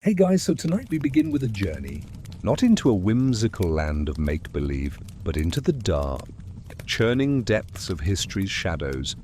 Hey guys, so tonight we begin with a journey, not into a whimsical land of make-believe, but into the dark, churning depths of history's shadows,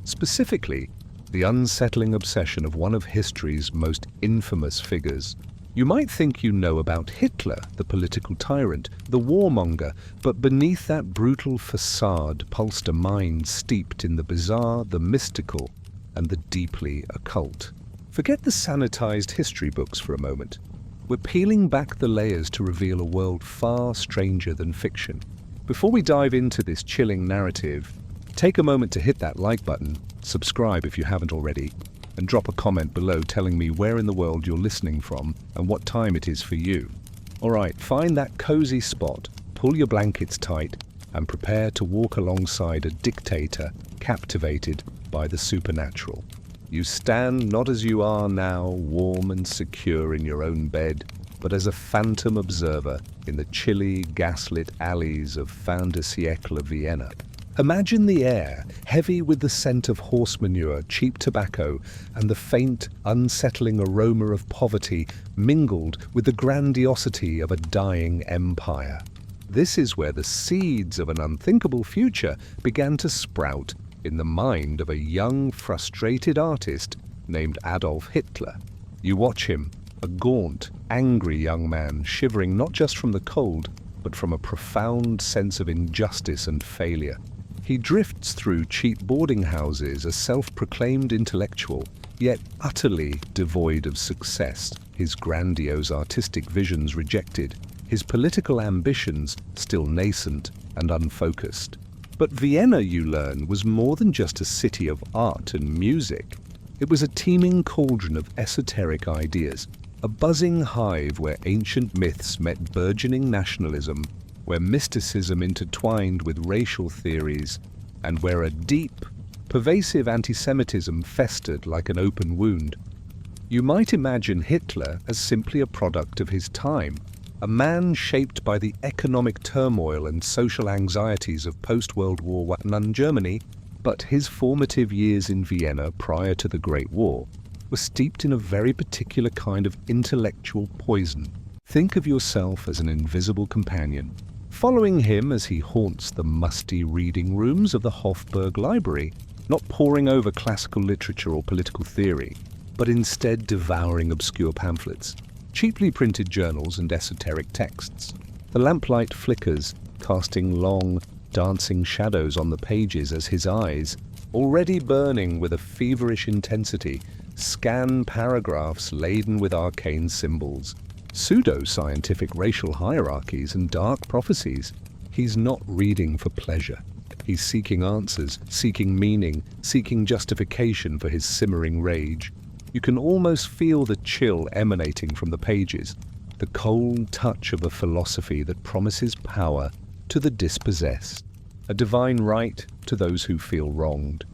specifically the unsettling obsession of one of history's most infamous figures. You might think you know about Hitler, the political tyrant, the warmonger, but beneath that brutal facade pulsed a mind steeped in the bizarre, the mystical, and the deeply occult. Forget the sanitized history books for a moment. We're peeling back the layers to reveal a world far stranger than fiction. Before we dive into this chilling narrative, take a moment to hit that like button, subscribe if you haven't already, and drop a comment below telling me where in the world you're listening from and what time it is for you. Alright, find that cozy spot, pull your blankets tight, and prepare to walk alongside a dictator captivated by the supernatural. You stand not as you are now, warm and secure in your own bed, but as a phantom observer in the chilly, gaslit alleys of fin de siècle Vienna. Imagine the air, heavy with the scent of horse manure, cheap tobacco, and the faint, unsettling aroma of poverty mingled with the grandiosity of a dying empire. This is where the seeds of an unthinkable future began to sprout in the mind of a young, frustrated artist named Adolf Hitler. You watch him, a gaunt, angry young man, shivering not just from the cold, but from a profound sense of injustice and failure. He drifts through cheap boarding houses, a self-proclaimed intellectual, yet utterly devoid of success, his grandiose artistic visions rejected, his political ambitions still nascent and unfocused. But Vienna, you learn, was more than just a city of art and music. It was a teeming cauldron of esoteric ideas, a buzzing hive where ancient myths met burgeoning nationalism, where mysticism intertwined with racial theories, and where a deep, pervasive anti-Semitism festered like an open wound. You might imagine Hitler as simply a product of his time, a man shaped by the economic turmoil and social anxieties of post-World War I Germany, but his formative years in Vienna prior to the Great War were steeped in a very particular kind of intellectual poison. Think of yourself as an invisible companion, following him as he haunts the musty reading rooms of the Hofburg Library, not poring over classical literature or political theory, but instead devouring obscure pamphlets, cheaply printed journals and esoteric texts. The lamplight flickers, casting long, dancing shadows on the pages as his eyes, already burning with a feverish intensity, scan paragraphs laden with arcane symbols, pseudo-scientific racial hierarchies and dark prophecies. He's not reading for pleasure. He's seeking answers, seeking meaning, seeking justification for his simmering rage. You can almost feel the chill emanating from the pages, the cold touch of a philosophy that promises power to the dispossessed, a divine right to those who feel wronged.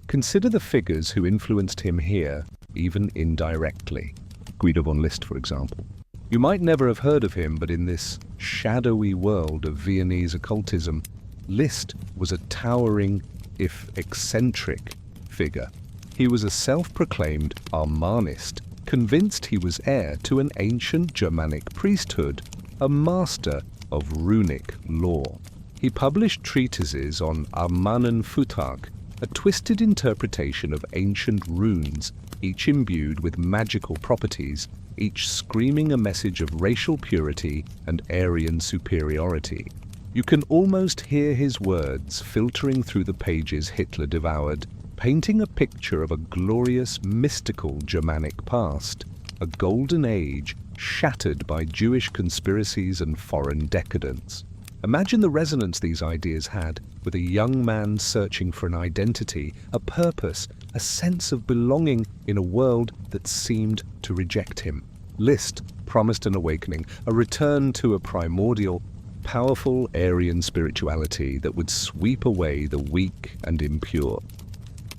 Consider the figures who influenced him here, even indirectly. Guido von List, for example. You might never have heard of him, but in this shadowy world of Viennese occultism, List was a towering, if eccentric, figure. He was a self-proclaimed Armanist, convinced he was heir to an ancient Germanic priesthood, a master of runic lore. He published treatises on Armanen-Futag, a twisted interpretation of ancient runes, each imbued with magical properties, each screaming a message of racial purity and Aryan superiority. You can almost hear his words filtering through the pages Hitler devoured, painting a picture of a glorious, mystical Germanic past, a golden age shattered by Jewish conspiracies and foreign decadence. Imagine the resonance these ideas had with a young man searching for an identity, a purpose, a sense of belonging in a world that seemed to reject him. List promised an awakening, a return to a primordial, powerful Aryan spirituality that would sweep away the weak and impure.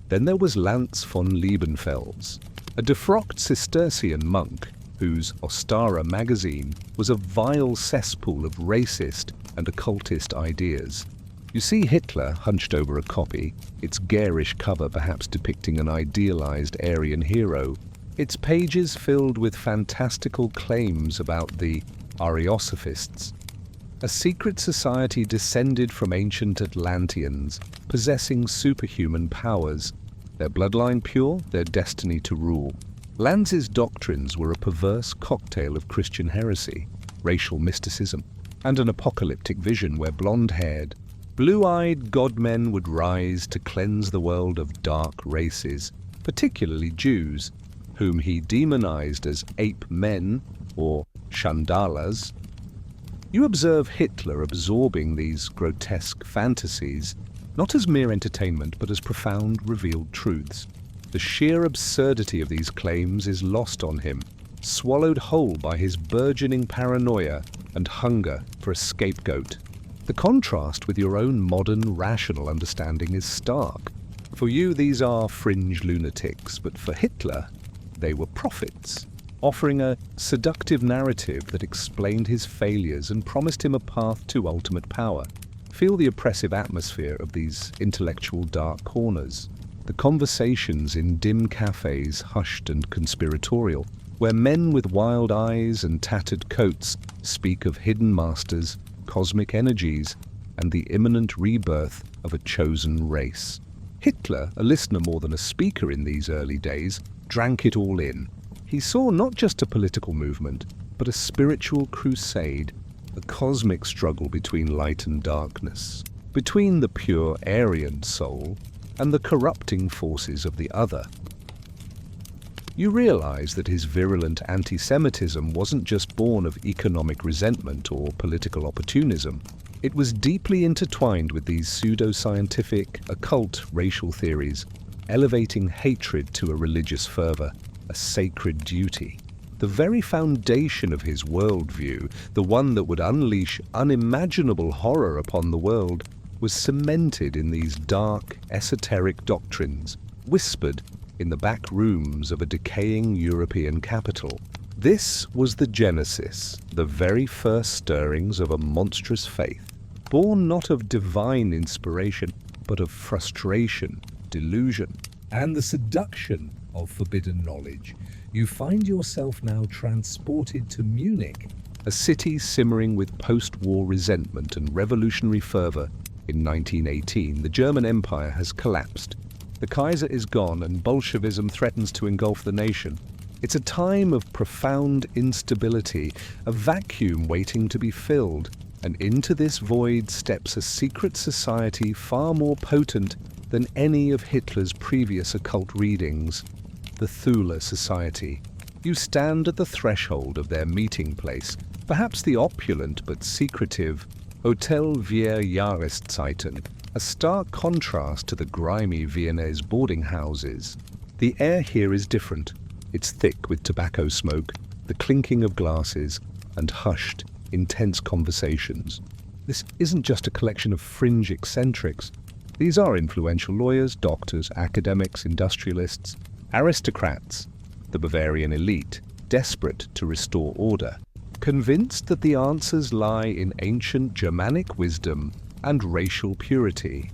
Then there was Lance von Liebenfels, a defrocked Cistercian monk whose Ostara magazine was a vile cesspool of racist and occultist ideas. You see Hitler hunched over a copy, its garish cover perhaps depicting an idealized Aryan hero, its pages filled with fantastical claims about the Ariosophists, a secret society descended from ancient Atlanteans, possessing superhuman powers, their bloodline pure, their destiny to rule. Lanz's doctrines were a perverse cocktail of Christian heresy, racial mysticism, and an apocalyptic vision where blonde-haired, blue-eyed godmen would rise to cleanse the world of dark races, particularly Jews, whom he demonized as ape men or Shandalas. You observe Hitler absorbing these grotesque fantasies, not as mere entertainment but as profound revealed truths. The sheer absurdity of these claims is lost on him, swallowed whole by his burgeoning paranoia and hunger for a scapegoat. The contrast with your own modern, rational understanding is stark. For you, these are fringe lunatics, but for Hitler, they were prophets, offering a seductive narrative that explained his failures and promised him a path to ultimate power. Feel the oppressive atmosphere of these intellectual dark corners. The conversations in dim cafes, hushed and conspiratorial, where men with wild eyes and tattered coats speak of hidden masters, cosmic energies, and the imminent rebirth of a chosen race. Hitler, a listener more than a speaker in these early days, drank it all in. He saw not just a political movement, but a spiritual crusade, a cosmic struggle between light and darkness, between the pure Aryan soul and the corrupting forces of the other. You realize that his virulent anti-Semitism wasn't just born of economic resentment or political opportunism. It was deeply intertwined with these pseudo-scientific, occult racial theories, elevating hatred to a religious fervor, a sacred duty. The very foundation of his worldview, the one that would unleash unimaginable horror upon the world, was cemented in these dark, esoteric doctrines, whispered in the back rooms of a decaying European capital. This was the genesis, the very first stirrings of a monstrous faith, born not of divine inspiration, but of frustration, delusion, and the seduction of forbidden knowledge. You find yourself now transported to Munich, a city simmering with post-war resentment and revolutionary fervor. In 1918, the German Empire has collapsed. The Kaiser is gone and Bolshevism threatens to engulf the nation. It's a time of profound instability, a vacuum waiting to be filled, and into this void steps a secret society far more potent than any of Hitler's previous occult readings, the Thule Society. You stand at the threshold of their meeting place, perhaps the opulent but secretive Hotel Wir Jahreszeiten, a stark contrast to the grimy Viennese boarding houses. The air here is different. It's thick with tobacco smoke, the clinking of glasses, and hushed, intense conversations. This isn't just a collection of fringe eccentrics. These are influential lawyers, doctors, academics, industrialists, aristocrats, the Bavarian elite, desperate to restore order, convinced that the answers lie in ancient Germanic wisdom and racial purity.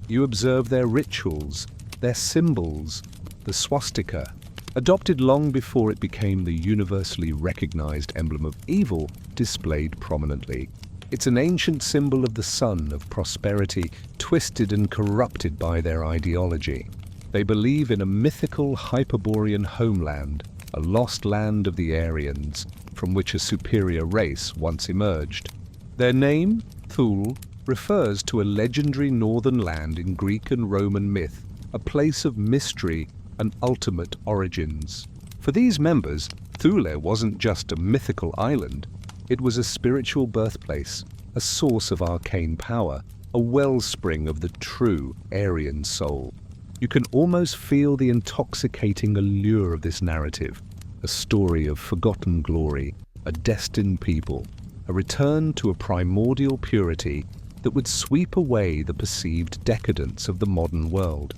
You observe their rituals, their symbols, the swastika, adopted long before it became the universally recognized emblem of evil, displayed prominently. It's an ancient symbol of the sun, of prosperity, twisted and corrupted by their ideology. They believe in a mythical Hyperborean homeland, a lost land of the Aryans, from which a superior race once emerged. Their name, Thule, refers to a legendary northern land in Greek and Roman myth, a place of mystery and ultimate origins. For these members, Thule wasn't just a mythical island. It was a spiritual birthplace, a source of arcane power, a wellspring of the true Aryan soul. You can almost feel the intoxicating allure of this narrative, a story of forgotten glory, a destined people, a return to a primordial purity that would sweep away the perceived decadence of the modern world.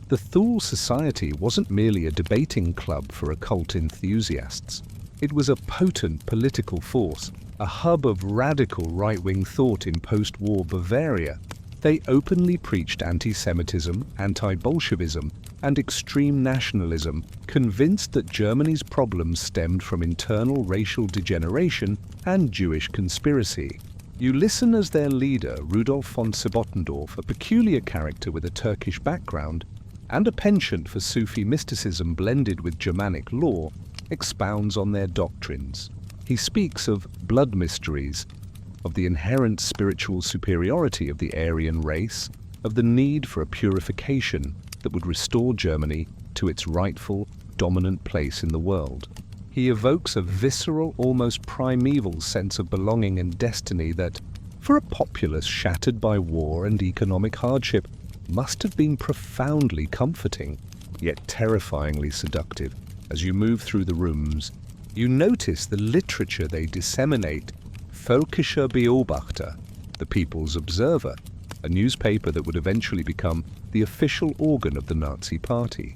The Thule Society wasn't merely a debating club for occult enthusiasts. It was a potent political force, a hub of radical right-wing thought in post-war Bavaria. They openly preached anti-Semitism, anti-Bolshevism, and extreme nationalism, convinced that Germany's problems stemmed from internal racial degeneration and Jewish conspiracy. You listen as their leader, Rudolf von Sebottendorf, a peculiar character with a Turkish background and a penchant for Sufi mysticism blended with Germanic lore, expounds on their doctrines. He speaks of blood mysteries, of the inherent spiritual superiority of the Aryan race, of the need for a purification that would restore Germany to its rightful, dominant place in the world. He evokes a visceral, almost primeval sense of belonging and destiny that, for a populace shattered by war and economic hardship, must have been profoundly comforting, yet terrifyingly seductive. As you move through the rooms, you notice the literature they disseminate. Völkischer Beobachter, the People's Observer, a newspaper that would eventually become the official organ of the Nazi Party.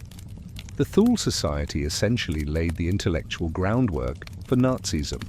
The Thule Society essentially laid the intellectual groundwork for Nazism,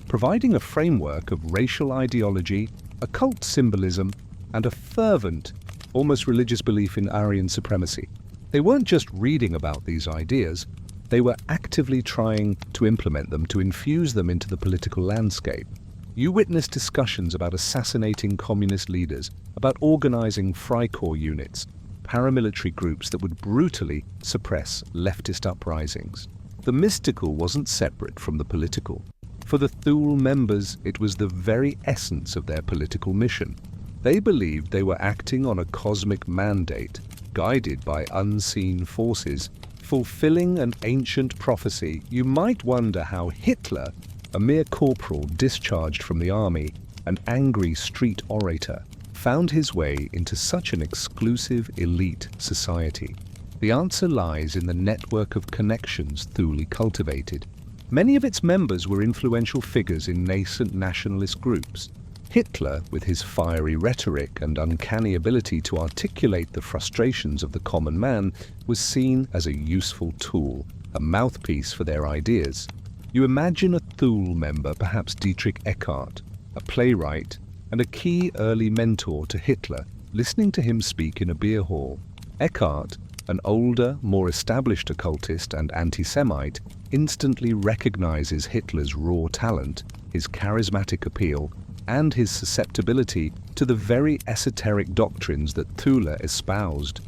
providing a framework of racial ideology, occult symbolism, and a fervent, almost religious belief in Aryan supremacy. They weren't just reading about these ideas, they were actively trying to implement them, to infuse them into the political landscape. You witnessed discussions about assassinating communist leaders, about organizing Freikorps units, paramilitary groups that would brutally suppress leftist uprisings. The mystical wasn't separate from the political. For the Thule members, it was the very essence of their political mission. They believed they were acting on a cosmic mandate, guided by unseen forces, fulfilling an ancient prophecy. You might wonder how Hitler, a mere corporal discharged from the army, an angry street orator, found his way into such an exclusive elite society. The answer lies in the network of connections Thule cultivated. Many of its members were influential figures in nascent nationalist groups. Hitler, with his fiery rhetoric and uncanny ability to articulate the frustrations of the common man, was seen as a useful tool, a mouthpiece for their ideas. You imagine a Thule member, perhaps Dietrich Eckart, a playwright and a key early mentor to Hitler, listening to him speak in a beer hall. Eckart, an older, more established occultist and anti-Semite, instantly recognizes Hitler's raw talent, his charismatic appeal, and his susceptibility to the very esoteric doctrines that Thule espoused.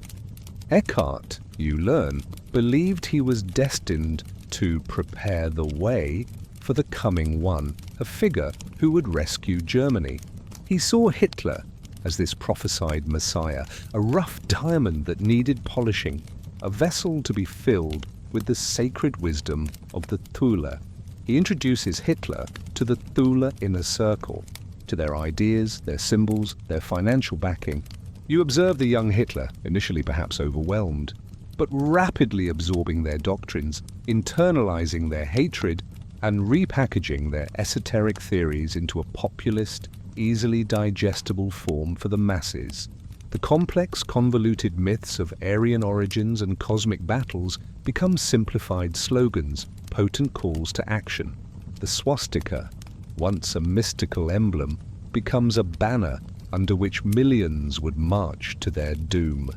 Eckart, you learn, believed he was destined to prepare the way for the coming one, a figure who would rescue Germany. He saw Hitler as this prophesied messiah, a rough diamond that needed polishing, a vessel to be filled with the sacred wisdom of the Thule. He introduces Hitler to the Thule inner circle, to their ideas, their symbols, their financial backing. You observe the young Hitler, initially perhaps overwhelmed, but rapidly absorbing their doctrines, internalizing their hatred, and repackaging their esoteric theories into a populist, easily digestible form for the masses. The complex, convoluted myths of Aryan origins and cosmic battles become simplified slogans, potent calls to action. The swastika, once a mystical emblem, becomes a banner under which millions would march to their doom.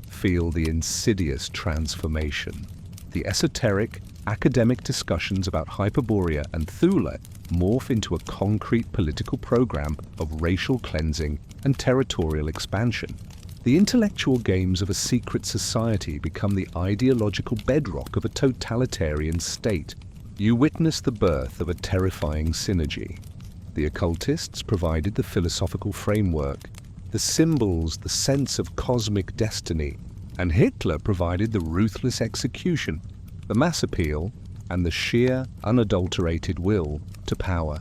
Feel the insidious transformation. The esoteric, academic discussions about Hyperborea and Thule morph into a concrete political program of racial cleansing and territorial expansion. The intellectual games of a secret society become the ideological bedrock of a totalitarian state. You witness the birth of a terrifying synergy. The occultists provided the philosophical framework, the symbols, the sense of cosmic destiny, and Hitler provided the ruthless execution, the mass appeal, and the sheer, unadulterated will to power.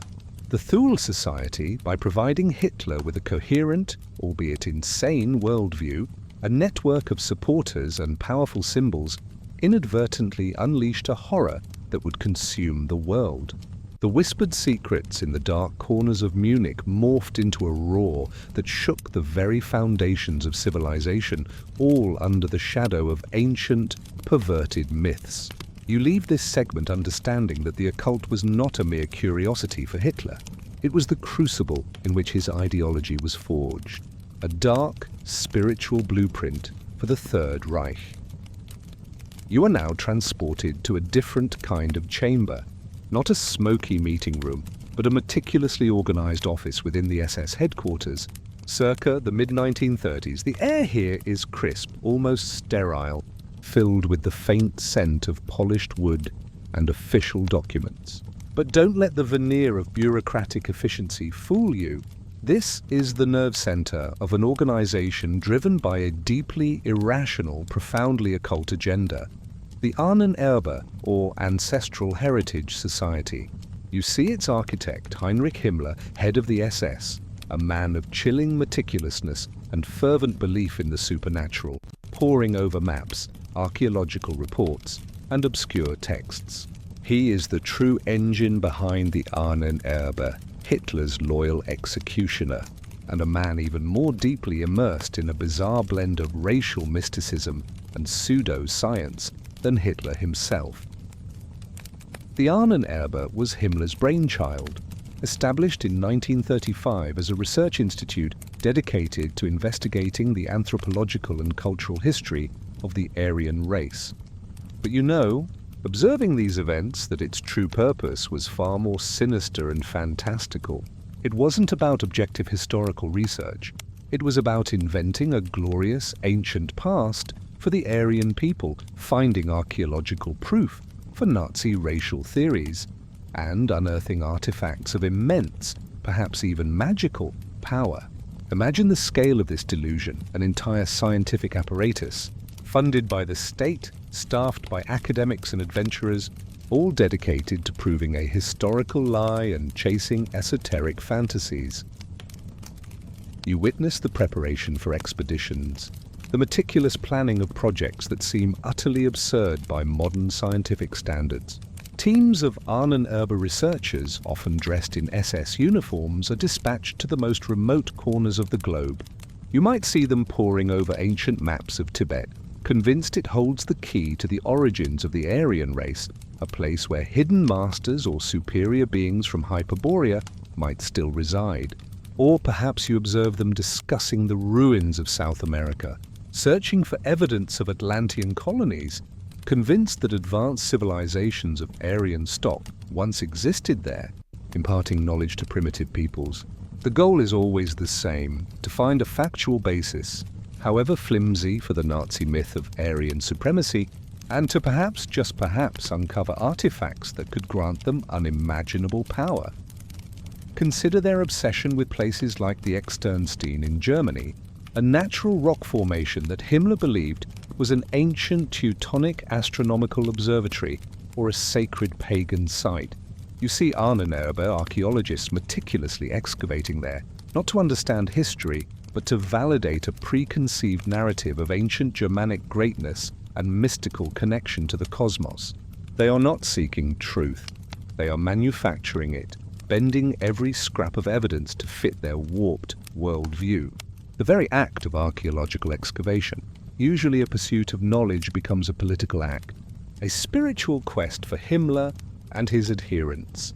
The Thule Society, by providing Hitler with a coherent, albeit insane, worldview, a network of supporters and powerful symbols, inadvertently unleashed a horror that would consume the world. The whispered secrets in the dark corners of Munich morphed into a roar that shook the very foundations of civilization, all under the shadow of ancient, perverted myths. You leave this segment understanding that the occult was not a mere curiosity for Hitler. It was the crucible in which his ideology was forged, a dark, spiritual blueprint for the Third Reich. You are now transported to a different kind of chamber. Not a smoky meeting room, but a meticulously organized office within the SS headquarters. Circa the mid-1930s, the air here is crisp, almost sterile, filled with the faint scent of polished wood and official documents. But don't let the veneer of bureaucratic efficiency fool you. This is the nerve center of an organization driven by a deeply irrational, profoundly occult agenda. The Ahnenerbe, or Ancestral Heritage Society. You see its architect, Heinrich Himmler, head of the SS, a man of chilling meticulousness and fervent belief in the supernatural, poring over maps, archaeological reports, and obscure texts. He is the true engine behind the Ahnenerbe, Hitler's loyal executioner, and a man even more deeply immersed in a bizarre blend of racial mysticism and pseudo-science than Hitler himself. The Ahnenerbe was Himmler's brainchild, established in 1935 as a research institute dedicated to investigating the anthropological and cultural history of the Aryan race. But you know, observing these events, that its true purpose was far more sinister and fantastical. It wasn't about objective historical research. It was about inventing a glorious ancient past for the Aryan people, finding archaeological proof for Nazi racial theories, and unearthing artifacts of immense, perhaps even magical, power. Imagine the scale of this delusion, an entire scientific apparatus, funded by the state, staffed by academics and adventurers, all dedicated to proving a historical lie and chasing esoteric fantasies. You witness the preparation for expeditions, the meticulous planning of projects that seem utterly absurd by modern scientific standards. Teams of Ahnenerbe researchers, often dressed in SS uniforms, are dispatched to the most remote corners of the globe. You might see them poring over ancient maps of Tibet, convinced it holds the key to the origins of the Aryan race, a place where hidden masters or superior beings from Hyperborea might still reside. Or perhaps you observe them discussing the ruins of South America, searching for evidence of Atlantean colonies, convinced that advanced civilizations of Aryan stock once existed there, imparting knowledge to primitive peoples. The goal is always the same: to find a factual basis, however flimsy, for the Nazi myth of Aryan supremacy, and to perhaps, just perhaps, uncover artifacts that could grant them unimaginable power. Consider their obsession with places like the Externstein in Germany, a natural rock formation that Himmler believed was an ancient Teutonic astronomical observatory or a sacred pagan site. You see Ahnenerbe archaeologists meticulously excavating there, not to understand history, but to validate a preconceived narrative of ancient Germanic greatness and mystical connection to the cosmos. They are not seeking truth. They are manufacturing it, bending every scrap of evidence to fit their warped worldview. The very act of archaeological excavation, usually a pursuit of knowledge, becomes a political act, a spiritual quest for Himmler and his adherents.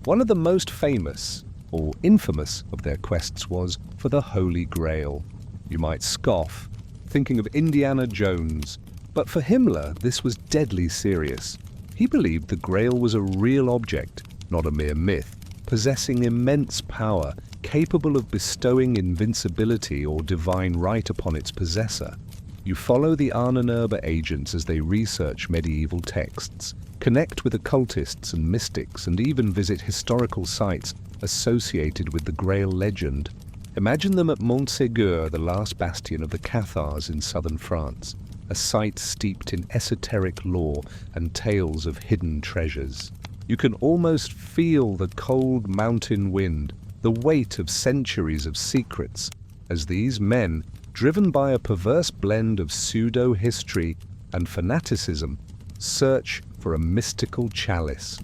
One of the most famous, or infamous, of their quests was for the Holy Grail. You might scoff, thinking of Indiana Jones, but for Himmler this was deadly serious. He believed the Grail was a real object, not a mere myth, possessing immense power, capable of bestowing invincibility or divine right upon its possessor. You follow the Ahnenerbe agents as they research medieval texts, connect with occultists and mystics, and even visit historical sites associated with the Grail legend. Imagine them at Montségur, the last bastion of the Cathars in southern France, a site steeped in esoteric lore and tales of hidden treasures. You can almost feel the cold mountain wind, the weight of centuries of secrets, as these men, driven by a perverse blend of pseudo-history and fanaticism, search for a mystical chalice.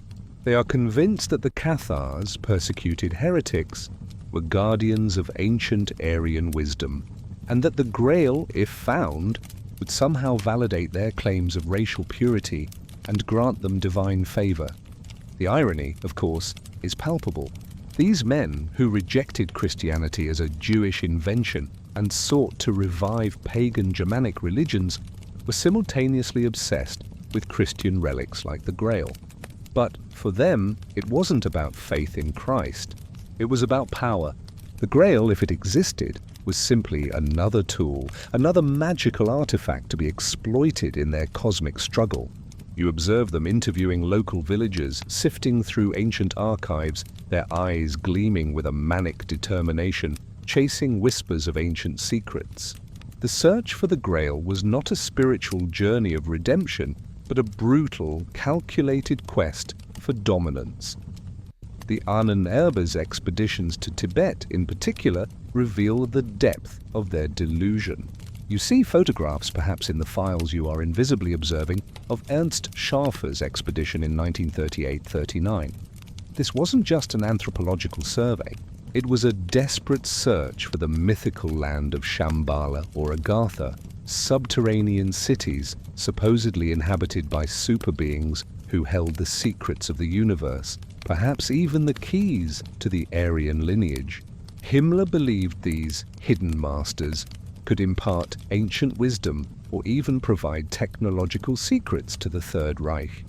They are convinced that the Cathars, persecuted heretics, were guardians of ancient Aryan wisdom, and that the Grail, if found, would somehow validate their claims of racial purity and grant them divine favor. The irony, of course, is palpable. These men, who rejected Christianity as a Jewish invention and sought to revive pagan Germanic religions, were were simultaneously obsessed with Christian relics like the Grail. But for them, it wasn't about faith in Christ. It was about power. The Grail, if it existed, was simply another tool, another magical artifact to be exploited in their cosmic struggle. You observe them interviewing local villagers, sifting through ancient archives, their eyes gleaming with a manic determination, chasing whispers of ancient secrets. The search for the Grail was not a spiritual journey of redemption, but a brutal, calculated quest for dominance. The Ahnenerbe's expeditions to Tibet, in particular, reveal the depth of their delusion. You see photographs, perhaps in the files you are invisibly observing, of Ernst Schaffer's expedition in 1938-39. This wasn't just an anthropological survey. It was a desperate search for the mythical land of Shambhala or Agartha, subterranean cities supposedly inhabited by super beings who held the secrets of the universe, perhaps even the keys to the Aryan lineage. Himmler believed these hidden masters could impart ancient wisdom or even provide technological secrets to the Third Reich.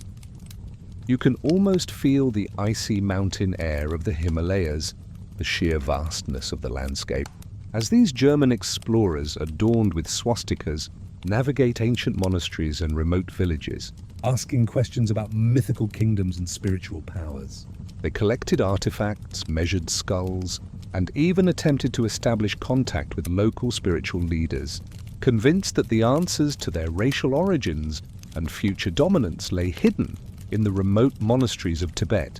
You can almost feel the icy mountain air of the Himalayas, the sheer vastness of the landscape, as these German explorers, adorned with swastikas, navigate ancient monasteries and remote villages, asking questions about mythical kingdoms and spiritual powers. They collected artifacts, measured skulls, and even attempted to establish contact with local spiritual leaders, convinced that the answers to their racial origins and future dominance lay hidden in the remote monasteries of Tibet.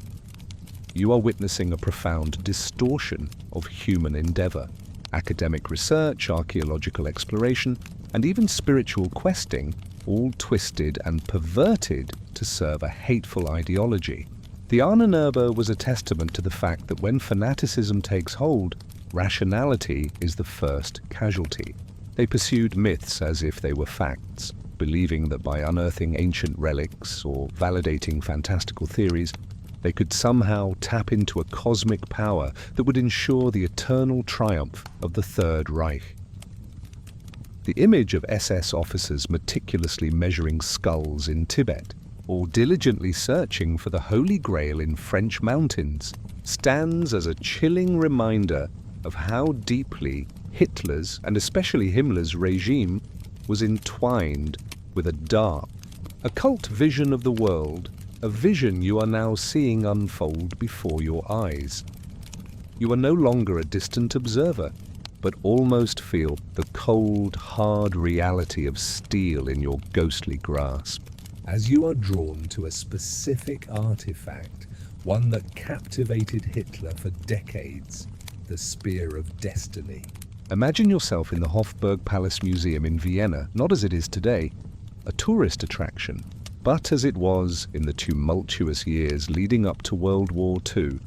You are witnessing a profound distortion of human endeavor. Academic research, archaeological exploration, and even spiritual questing, all twisted and perverted to serve a hateful ideology. The Ahnenerbe was a testament to the fact that when fanaticism takes hold, rationality is the first casualty. They pursued myths as if they were facts, believing that by unearthing ancient relics or validating fantastical theories, they could somehow tap into a cosmic power that would ensure the eternal triumph of the Third Reich. The image of SS officers meticulously measuring skulls in Tibet, or diligently searching for the Holy Grail in French mountains, stands as a chilling reminder of how deeply Hitler's, and especially Himmler's, regime was entwined with a dark, occult vision of the world, a vision you are now seeing unfold before your eyes. You are no longer a distant observer, but almost feel the cold, hard reality of steel in your ghostly grasp. As you are drawn to a specific artifact, one that captivated Hitler for decades, the Spear of Destiny. Imagine yourself in the Hofburg Palace Museum in Vienna, not as it is today, a tourist attraction, but as it was in the tumultuous years leading up to World War II.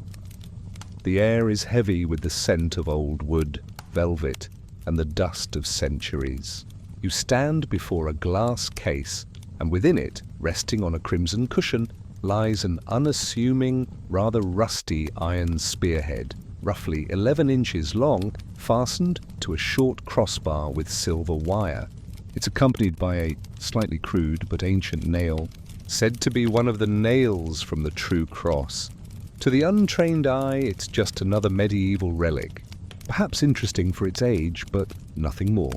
The air is heavy with the scent of old wood, velvet, and the dust of centuries. You stand before a glass case, and within it, resting on a crimson cushion, lies an unassuming, rather rusty iron spearhead, roughly 11 inches long, fastened to a short crossbar with silver wire. It's accompanied by a slightly crude but ancient nail, said to be one of the nails from the true cross. To the untrained eye, it's just another medieval relic, perhaps interesting for its age, but nothing more.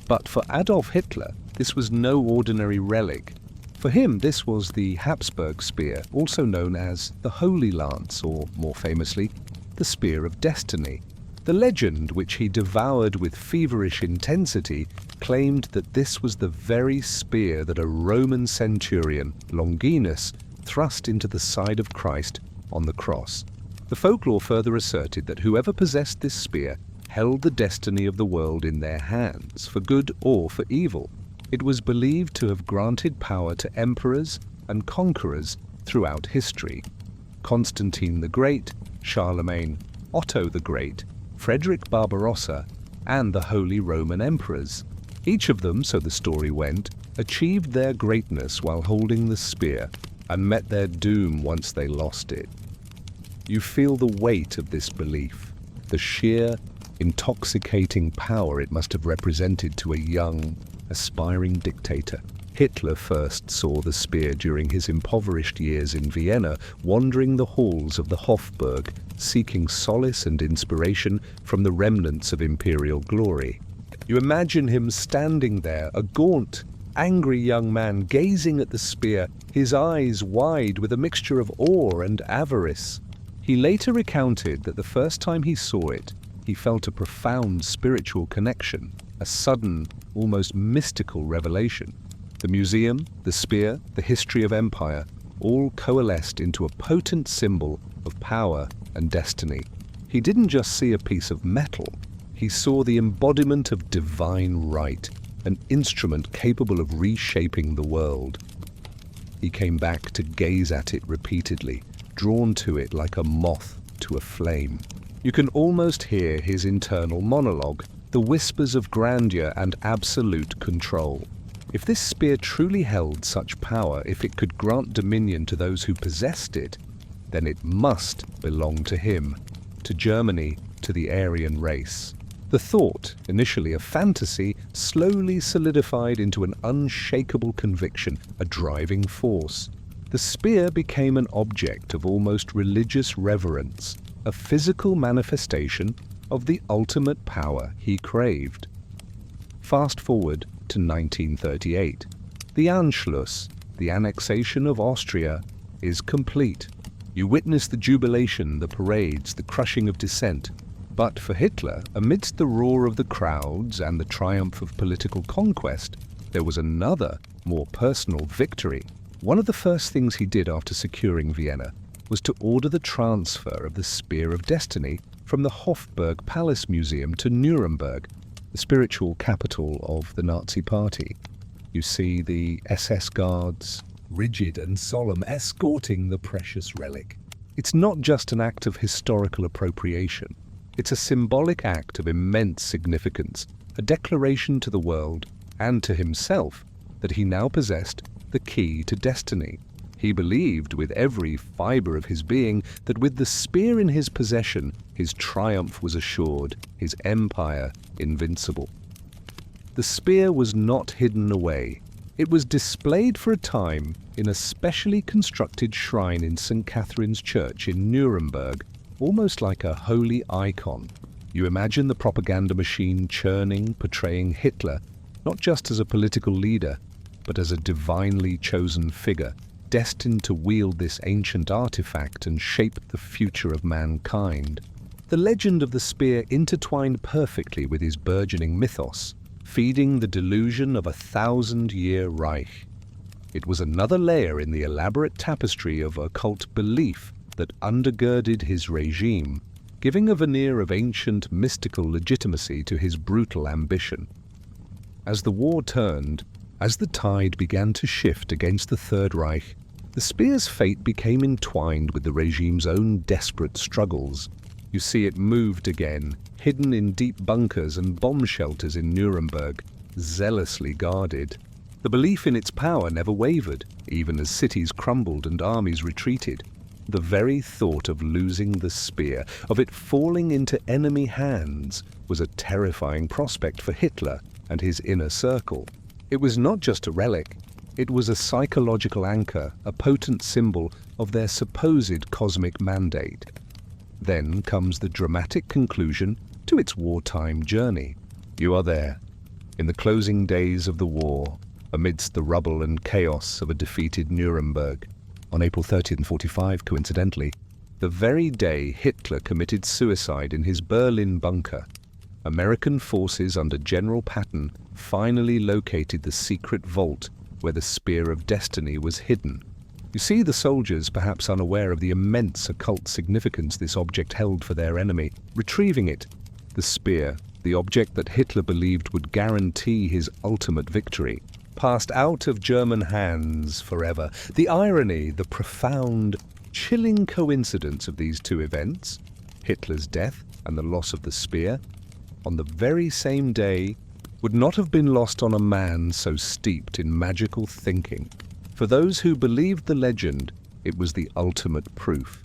But for Adolf Hitler, this was no ordinary relic. For him, this was the Habsburg spear, also known as the Holy Lance, or more famously, the Spear of Destiny. The legend, which he devoured with feverish intensity, claimed that this was the very spear that a Roman centurion, Longinus, thrust into the side of Christ on the cross. The folklore further asserted that whoever possessed this spear held the destiny of the world in their hands, for good or for evil. It was believed to have granted power to emperors and conquerors throughout history. Constantine the Great, Charlemagne, Otto the Great, Frederick Barbarossa, and the Holy Roman Emperors. Each of them, so the story went, achieved their greatness while holding the spear, and met their doom once they lost it. You feel the weight of this belief, the sheer, intoxicating power it must have represented to a young, aspiring dictator. Hitler first saw the spear during his impoverished years in Vienna, wandering the halls of the Hofburg, seeking solace and inspiration from the remnants of imperial glory. You imagine him standing there, a gaunt, angry young man, gazing at the spear, his eyes wide with a mixture of awe and avarice. He later recounted that the first time he saw it, he felt a profound spiritual connection, a sudden, almost mystical revelation. The museum, the spear, the history of empire, all coalesced into a potent symbol of power and destiny. He didn't just see a piece of metal, he saw the embodiment of divine right, an instrument capable of reshaping the world. He came back to gaze at it repeatedly, drawn to it like a moth to a flame. You can almost hear his internal monologue, the whispers of grandeur and absolute control. If this spear truly held such power, if it could grant dominion to those who possessed it, then it must belong to him, to Germany, to the Aryan race. The thought, initially a fantasy, slowly solidified into an unshakable conviction, a driving force. The spear became an object of almost religious reverence, a physical manifestation of the ultimate power he craved. Fast forward to 1938. The Anschluss, the annexation of Austria, is complete. You witness the jubilation, the parades, the crushing of dissent. But for Hitler, amidst the roar of the crowds and the triumph of political conquest, there was another, more personal victory. One of the first things he did after securing Vienna was to order the transfer of the Spear of Destiny from the Hofburg Palace Museum to Nuremberg, the spiritual capital of the Nazi Party. You see the SS guards, rigid and solemn, escorting the precious relic. It's not just an act of historical appropriation. It's a symbolic act of immense significance, a declaration to the world and to himself that he now possessed the key to destiny. He believed with every fiber of his being that with the spear in his possession, his triumph was assured, his empire invincible. The spear was not hidden away. It was displayed for a time in a specially constructed shrine in St. Catherine's Church in Nuremberg, almost like a holy icon. You imagine the propaganda machine churning, portraying Hitler, not just as a political leader, but as a divinely chosen figure, destined to wield this ancient artifact and shape the future of mankind. The legend of the spear intertwined perfectly with his burgeoning mythos, feeding the delusion of a 1,000-year Reich. It was another layer in the elaborate tapestry of occult belief that undergirded his regime, giving a veneer of ancient mystical legitimacy to his brutal ambition. As the war turned, as the tide began to shift against the Third Reich, the spear's fate became entwined with the regime's own desperate struggles. You see it moved again, hidden in deep bunkers and bomb shelters in Nuremberg, zealously guarded. The belief in its power never wavered, even as cities crumbled and armies retreated. The very thought of losing the spear, of it falling into enemy hands, was a terrifying prospect for Hitler and his inner circle. It was not just a relic. It was a psychological anchor, a potent symbol of their supposed cosmic mandate. Then comes the dramatic conclusion to its wartime journey. You are there, in the closing days of the war, amidst the rubble and chaos of a defeated Nuremberg. On April 30th and 45, coincidentally, the very day Hitler committed suicide in his Berlin bunker, American forces under General Patton finally located the secret vault where the Spear of Destiny was hidden. You see the soldiers, perhaps unaware of the immense occult significance this object held for their enemy, retrieving it. The spear, the object that Hitler believed would guarantee his ultimate victory, passed out of German hands forever. The irony, the profound, chilling coincidence of these two events, Hitler's death and the loss of the spear, on the very same day, would not have been lost on a man so steeped in magical thinking. For those who believed the legend, it was the ultimate proof.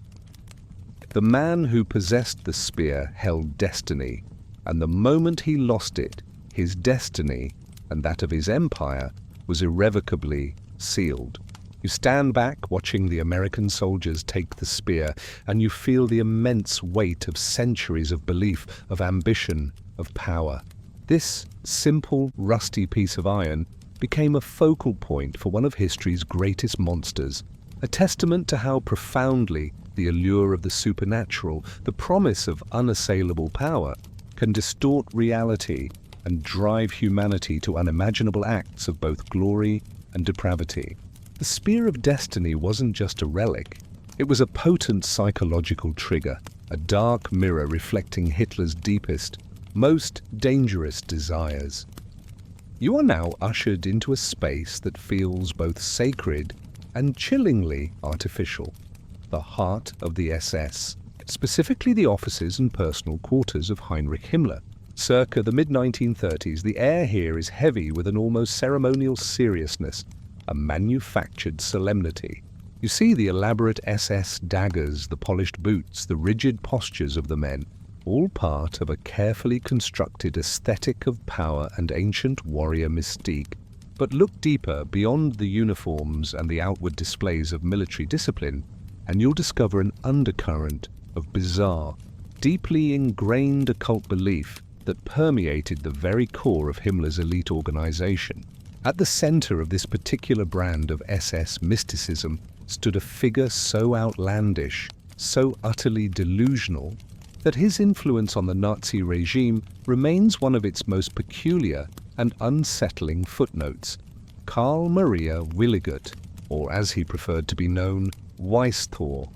The man who possessed the spear held destiny, and the moment he lost it, his destiny and that of his empire was irrevocably sealed. You stand back watching the American soldiers take the spear, and you feel the immense weight of centuries of belief, of ambition, of power. This simple, rusty piece of iron became a focal point for one of history's greatest monsters, a testament to how profoundly the allure of the supernatural, the promise of unassailable power, can distort reality and drive humanity to unimaginable acts of both glory and depravity. The Spear of Destiny wasn't just a relic. It was a potent psychological trigger, a dark mirror reflecting Hitler's deepest, most dangerous desires. You are now ushered into a space that feels both sacred and chillingly artificial. The heart of the SS, specifically the offices and personal quarters of Heinrich Himmler. Circa the mid-1930s, the air here is heavy with an almost ceremonial seriousness, a manufactured solemnity. You see the elaborate SS daggers, the polished boots, the rigid postures of the men, all part of a carefully constructed aesthetic of power and ancient warrior mystique. But look deeper beyond the uniforms and the outward displays of military discipline, and you'll discover an undercurrent of bizarre, deeply ingrained occult belief that permeated the very core of Himmler's elite organization. At the center of this particular brand of SS mysticism stood a figure so outlandish, so utterly delusional, that his influence on the Nazi regime remains one of its most peculiar and unsettling footnotes. Karl Maria Willigut, or as he preferred to be known, Weisthor.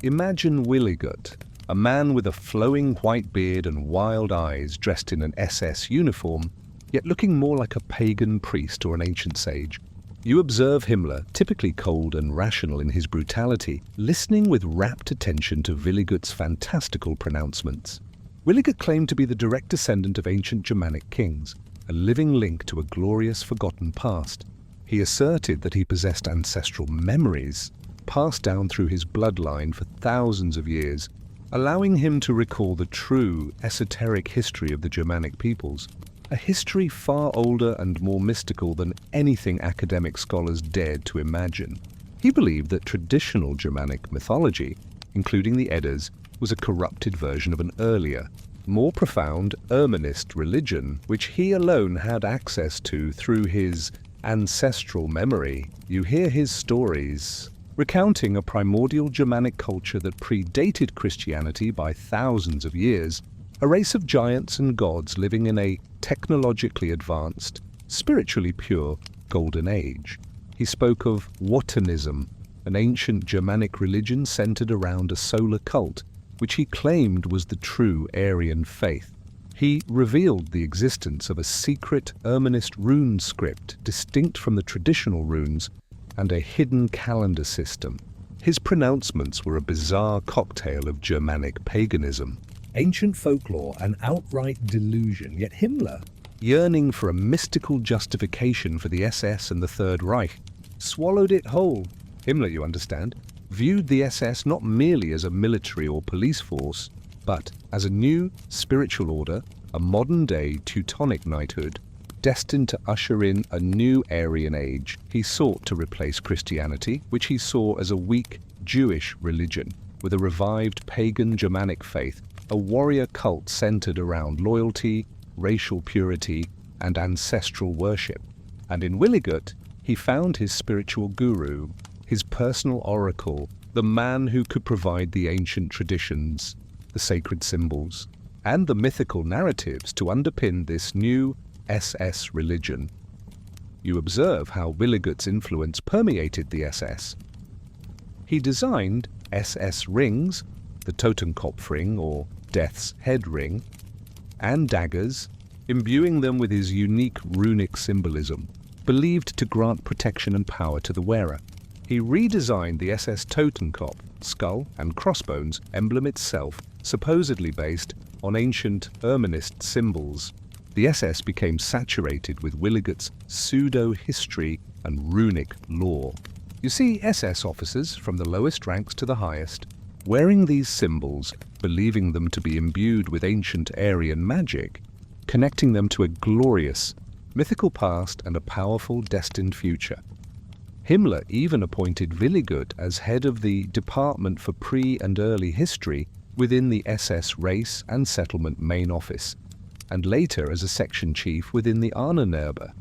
Imagine Willigut, a man with a flowing white beard and wild eyes, dressed in an SS uniform, yet looking more like a pagan priest or an ancient sage. You observe Himmler, typically cold and rational in his brutality, listening with rapt attention to Willigut's fantastical pronouncements. Willigut claimed to be the direct descendant of ancient Germanic kings, a living link to a glorious forgotten past. He asserted that he possessed ancestral memories, passed down through his bloodline for thousands of years, allowing him to recall the true, esoteric history of the Germanic peoples, a history far older and more mystical than anything academic scholars dared to imagine. He believed that traditional Germanic mythology, including the Eddas, was a corrupted version of an earlier, more profound Ermanist religion, which he alone had access to through his ancestral memory. You hear his stories, recounting a primordial Germanic culture that predated Christianity by thousands of years, a race of giants and gods living in a technologically advanced, spiritually pure golden age. He spoke of Wotanism, an ancient Germanic religion centered around a solar cult, which he claimed was the true Aryan faith. He revealed the existence of a secret Ermanist rune script distinct from the traditional runes and a hidden calendar system. His pronouncements were a bizarre cocktail of Germanic paganism, ancient folklore, and outright delusion, yet Himmler, yearning for a mystical justification for the SS and the Third Reich, swallowed it whole. Himmler, you understand, viewed the SS not merely as a military or police force, but as a new spiritual order, a modern-day Teutonic knighthood, destined to usher in a new Aryan age. He sought to replace Christianity, which he saw as a weak Jewish religion, with a revived pagan Germanic faith, a warrior cult centered around loyalty, racial purity, and ancestral worship. And in Willigut, he found his spiritual guru, his personal oracle, the man who could provide the ancient traditions, the sacred symbols, and the mythical narratives to underpin this new SS religion. You observe how Willigut's influence permeated the SS. He designed SS rings, the Totenkopf ring or Death's Head ring, and daggers, imbuing them with his unique runic symbolism, believed to grant protection and power to the wearer. He redesigned the SS Totenkopf, skull and crossbones emblem itself, supposedly based on ancient Ermanist symbols. The SS became saturated with Willigut's pseudo-history and runic lore. You see SS officers, from the lowest ranks to the highest, wearing these symbols, believing them to be imbued with ancient Aryan magic, connecting them to a glorious, mythical past and a powerful destined future. Himmler even appointed Willigut as head of the Department for Pre- and Early History within the SS Race and Settlement Main Office, and later as a section chief within the Ahnenerbe.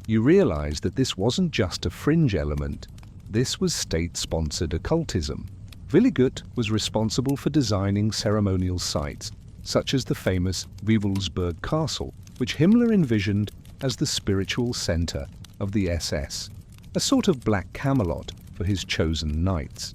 You realize that this wasn't just a fringe element, this was state-sponsored occultism. Willigut was responsible for designing ceremonial sites, such as the famous Wewelsburg Castle, which Himmler envisioned as the spiritual center of the SS, a sort of black Camelot for his chosen knights.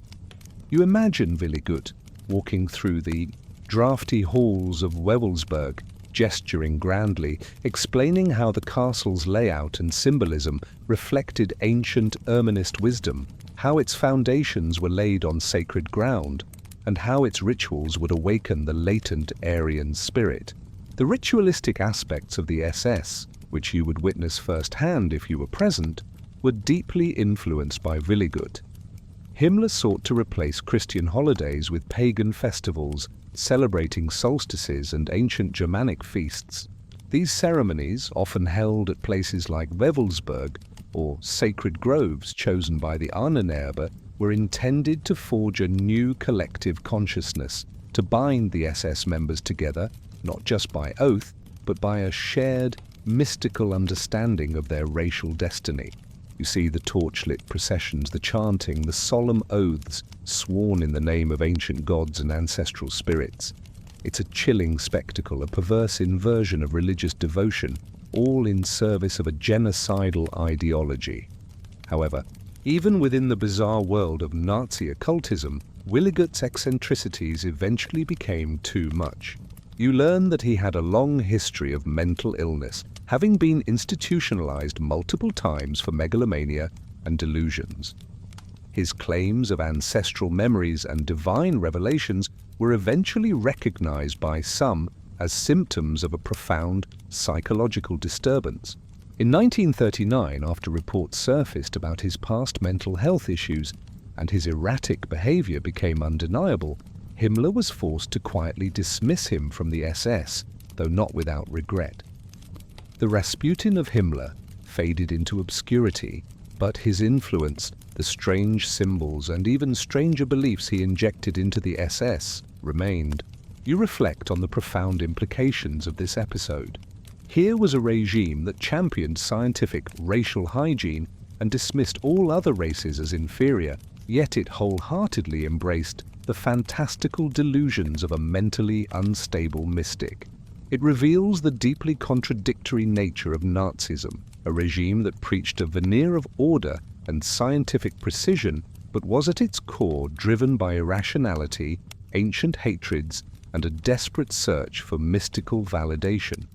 You imagine Willigut walking through the drafty halls of Wewelsburg, gesturing grandly, explaining how the castle's layout and symbolism reflected ancient Erminist wisdom, how its foundations were laid on sacred ground, and how its rituals would awaken the latent Aryan spirit. The ritualistic aspects of the SS, which you would witness firsthand if you were present, were deeply influenced by Willigut. Himmler sought to replace Christian holidays with pagan festivals, celebrating solstices and ancient Germanic feasts. These ceremonies, often held at places like Wewelsburg or sacred groves chosen by the Ahnenerbe, were intended to forge a new collective consciousness, to bind the SS members together, not just by oath, but by a shared, mystical understanding of their racial destiny. You see the torchlit processions, the chanting, the solemn oaths sworn in the name of ancient gods and ancestral spirits. It's a chilling spectacle, a perverse inversion of religious devotion, all in service of a genocidal ideology. However, even within the bizarre world of Nazi occultism, Willigut's eccentricities eventually became too much. You learn that he had a long history of mental illness, having been institutionalized multiple times for megalomania and delusions. His claims of ancestral memories and divine revelations were eventually recognized by some as symptoms of a profound psychological disturbance. In 1939, after reports surfaced about his past mental health issues and his erratic behavior became undeniable, Himmler was forced to quietly dismiss him from the SS, though not without regret. The Rasputin of Himmler faded into obscurity, but his influence, the strange symbols and even stranger beliefs he injected into the SS, remained. You reflect on the profound implications of this episode. Here was a regime that championed scientific racial hygiene and dismissed all other races as inferior, yet it wholeheartedly embraced the fantastical delusions of a mentally unstable mystic. It reveals the deeply contradictory nature of Nazism, a regime that preached a veneer of order and scientific precision, but was at its core driven by irrationality, ancient hatreds, and a desperate search for mystical validation.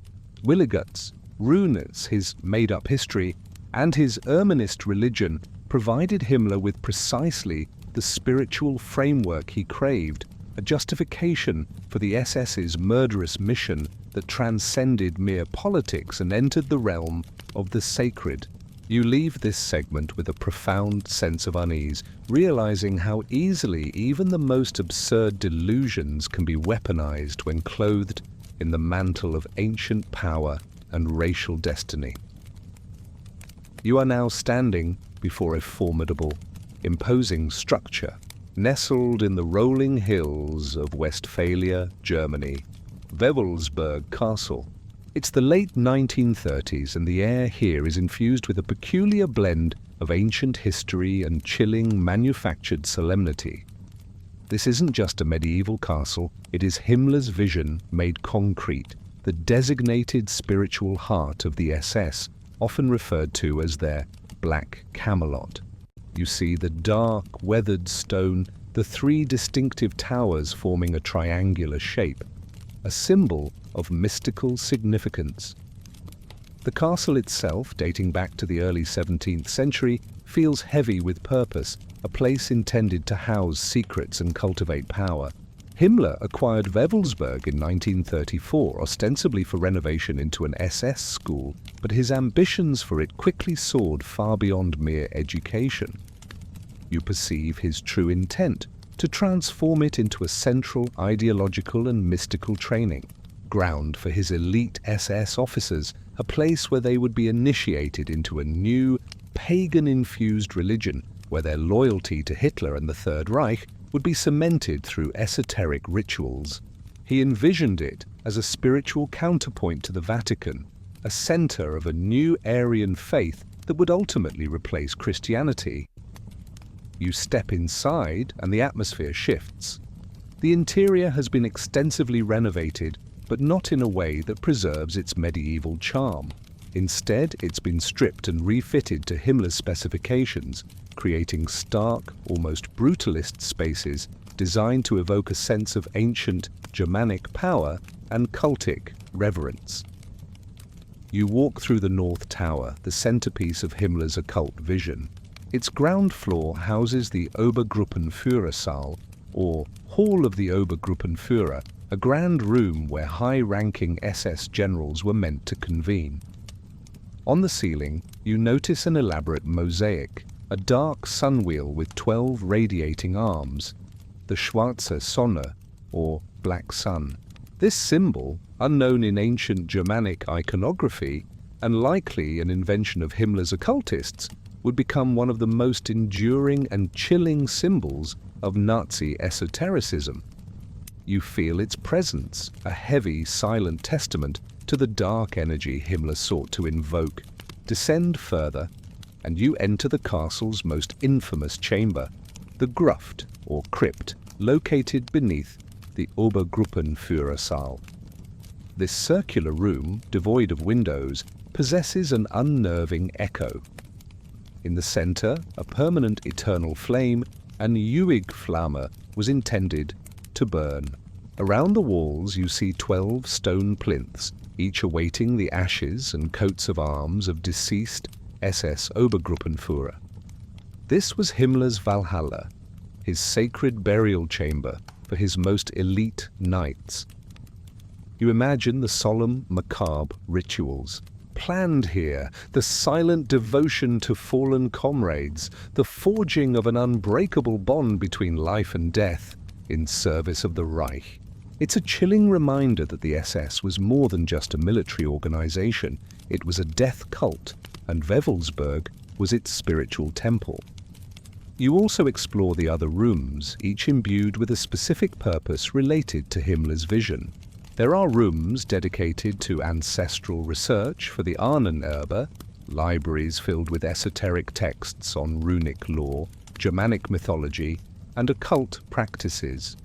Willigut's runes, his made-up history, and his Erminist religion provided Himmler with precisely the spiritual framework he craved, a justification for the SS's murderous mission that transcended mere politics and entered the realm of the sacred. You leave this segment with a profound sense of unease, realizing how easily even the most absurd delusions can be weaponized when clothed in the mantle of ancient power and racial destiny. You are now standing before a formidable, imposing structure, nestled in the rolling hills of Westphalia, Germany, Wewelsburg Castle. It's the late 1930s, and the air here is infused with a peculiar blend of ancient history and chilling manufactured solemnity. This isn't just a medieval castle, it is Himmler's vision made concrete, the designated spiritual heart of the SS, often referred to as their Black Camelot. You see the dark, weathered stone, the three distinctive towers forming a triangular shape, a symbol of mystical significance. The castle itself, dating back to the early 17th century, feels heavy with purpose, a place intended to house secrets and cultivate power. Himmler acquired Wewelsburg in 1934, ostensibly for renovation into an SS school, but his ambitions for it quickly soared far beyond mere education. You perceive his true intent, to transform it into a central ideological and mystical training ground for his elite SS officers, a place where they would be initiated into a new, pagan-infused religion where their loyalty to Hitler and the Third Reich would be cemented through esoteric rituals. He envisioned it as a spiritual counterpoint to the Vatican, a center of a new Aryan faith that would ultimately replace Christianity. You step inside and the atmosphere shifts. The interior has been extensively renovated, but not in a way that preserves its medieval charm. Instead, it's been stripped and refitted to Himmler's specifications, creating stark, almost brutalist spaces designed to evoke a sense of ancient Germanic power and cultic reverence. You walk through the North Tower, the centerpiece of Himmler's occult vision. Its ground floor houses the Obergruppenführersaal, or Hall of the Obergruppenführer, a grand room where high-ranking SS generals were meant to convene. On the ceiling, you notice an elaborate mosaic, a dark sunwheel with 12 radiating arms, the Schwarze Sonne, or Black Sun. This symbol, unknown in ancient Germanic iconography, and likely an invention of Himmler's occultists, would become one of the most enduring and chilling symbols of Nazi esotericism. You feel its presence, a heavy, silent testament to the dark energy Himmler sought to invoke. Descend further, and you enter the castle's most infamous chamber, the Gruft, or crypt, located beneath the Obergruppenführersaal. This circular room, devoid of windows, possesses an unnerving echo. In the center, a permanent eternal flame, an Ewig-Flamme, was intended to burn. Around the walls you see 12 stone plinths, each awaiting the ashes and coats of arms of deceased SS Obergruppenführer. This was Himmler's Valhalla, his sacred burial chamber for his most elite knights. You imagine the solemn, macabre rituals. Planned here, the silent devotion to fallen comrades, the forging of an unbreakable bond between life and death in service of the Reich. It's a chilling reminder that the SS was more than just a military organization. It was a death cult, and Wewelsburg was its spiritual temple. You also explore the other rooms, each imbued with a specific purpose related to Himmler's vision. There are rooms dedicated to ancestral research for the Ahnenerbe, libraries filled with esoteric texts on runic lore, Germanic mythology, and occult practices.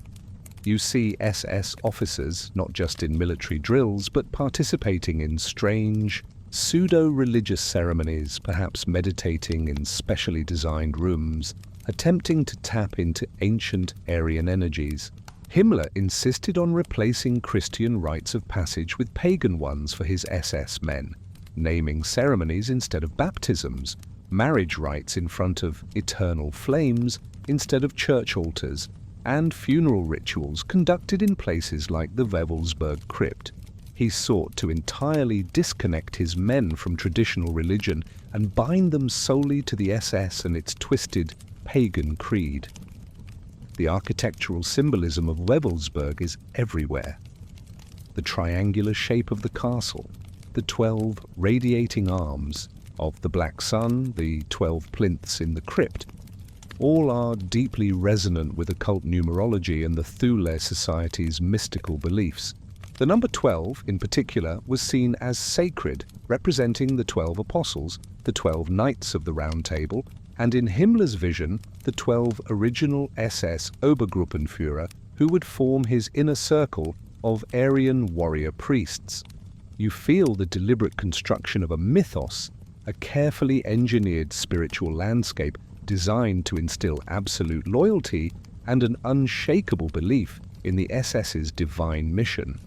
You see SS officers, not just in military drills, but participating in strange, pseudo-religious ceremonies, perhaps meditating in specially designed rooms, attempting to tap into ancient Aryan energies. Himmler insisted on replacing Christian rites of passage with pagan ones for his SS men, naming ceremonies instead of baptisms, marriage rites in front of eternal flames instead of church altars, and funeral rituals conducted in places like the Wewelsburg crypt. He sought to entirely disconnect his men from traditional religion and bind them solely to the SS and its twisted pagan creed. The architectural symbolism of Wewelsburg is everywhere. The triangular shape of the castle, the 12 radiating arms of the Black Sun, the 12 plinths in the crypt, all are deeply resonant with occult numerology and the Thule Society's mystical beliefs. The number 12, in particular, was seen as sacred, representing the 12 apostles, the 12 knights of the Round Table, and in Himmler's vision, the 12 original SS Obergruppenführer who would form his inner circle of Aryan warrior priests. You feel the deliberate construction of a mythos, a carefully engineered spiritual landscape designed to instill absolute loyalty and an unshakable belief in the SS's divine mission.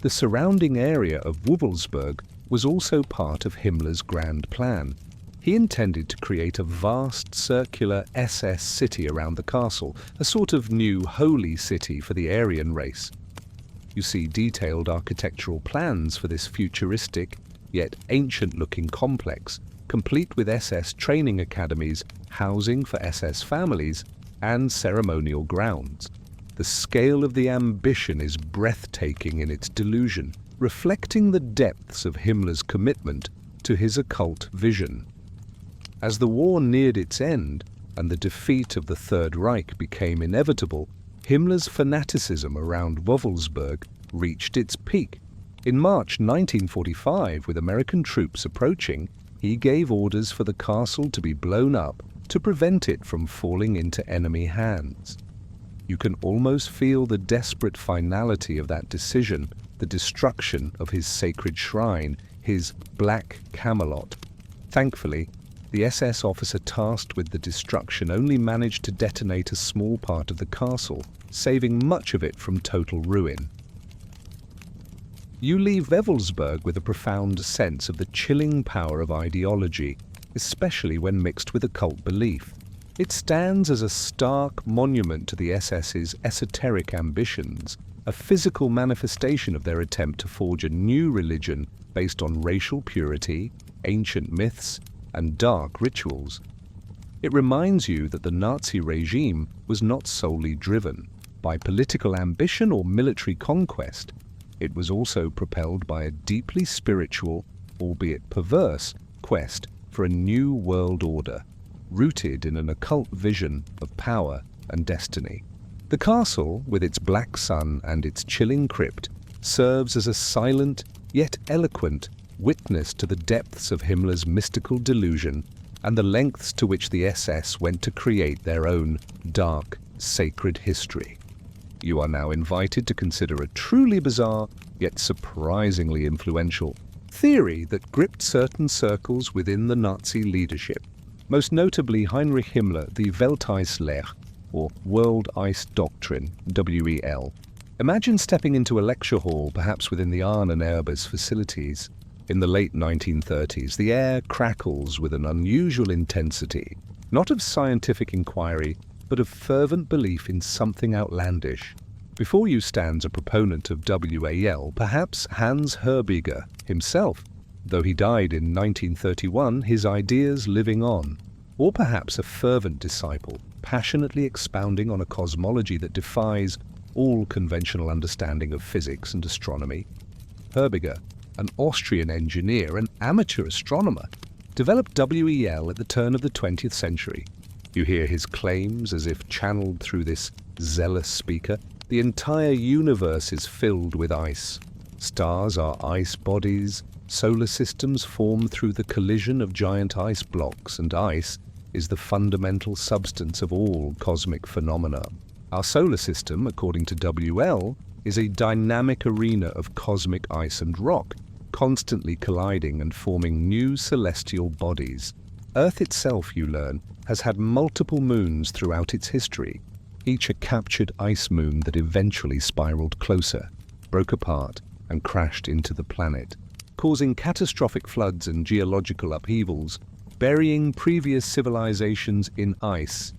The surrounding area of Wewelsburg was also part of Himmler's grand plan. He intended to create a vast circular SS city around the castle, a sort of new holy city for the Aryan race. You see detailed architectural plans for this futuristic, yet ancient-looking complex, complete with SS training academies, housing for SS families, and ceremonial grounds. The scale of the ambition is breathtaking in its delusion. reflecting the depths of Himmler's commitment to his occult vision. As the war neared its end and the defeat of the Third Reich became inevitable, Himmler's fanaticism around Wawelsburg reached its peak. In March 1945, with American troops approaching, he gave orders for the castle to be blown up to prevent it from falling into enemy hands. You can almost feel the desperate finality of that decision, the destruction of his sacred shrine, his Black Camelot. Thankfully, the SS officer tasked with the destruction only managed to detonate a small part of the castle, saving much of it from total ruin. You leave Wewelsburg with a profound sense of the chilling power of ideology, especially when mixed with occult belief. It stands as a stark monument to the SS's esoteric ambitions, a physical manifestation of their attempt to forge a new religion based on racial purity, ancient myths, and dark rituals. It reminds you that the Nazi regime was not solely driven by political ambition or military conquest. It was also propelled by a deeply spiritual, albeit perverse, quest for a new world order, rooted in an occult vision of power and destiny. The castle, with its black sun and its chilling crypt, serves as a silent yet eloquent witness to the depths of Himmler's mystical delusion and the lengths to which the SS went to create their own dark, sacred history. You are now invited to consider a truly bizarre, yet surprisingly influential, theory that gripped certain circles within the Nazi leadership, most notably Heinrich Himmler, the Welteislehre, or World Ice Doctrine, WEL. Imagine stepping into a lecture hall, perhaps within the Ahnenerbe's facilities. In the late 1930s, the air crackles with an unusual intensity, not of scientific inquiry, but of fervent belief in something outlandish. Before you stands a proponent of WAL, perhaps Hans Herbiger himself, though he died in 1931, his ideas living on. Or perhaps a fervent disciple, passionately expounding on a cosmology that defies all conventional understanding of physics and astronomy. Herbiger, an Austrian engineer and amateur astronomer, developed WEL at the turn of the 20th century. You hear his claims as if channeled through this zealous speaker. The entire universe is filled with ice. Stars are ice bodies, solar systems form through the collision of giant ice blocks, and ice is the fundamental substance of all cosmic phenomena. Our solar system, according to WL, is a dynamic arena of cosmic ice and rock, constantly colliding and forming new celestial bodies. Earth itself, you learn, has had multiple moons throughout its history, each a captured ice moon that eventually spiraled closer, broke apart, and crashed into the planet, causing catastrophic floods and geological upheavals, burying previous civilizations in ice.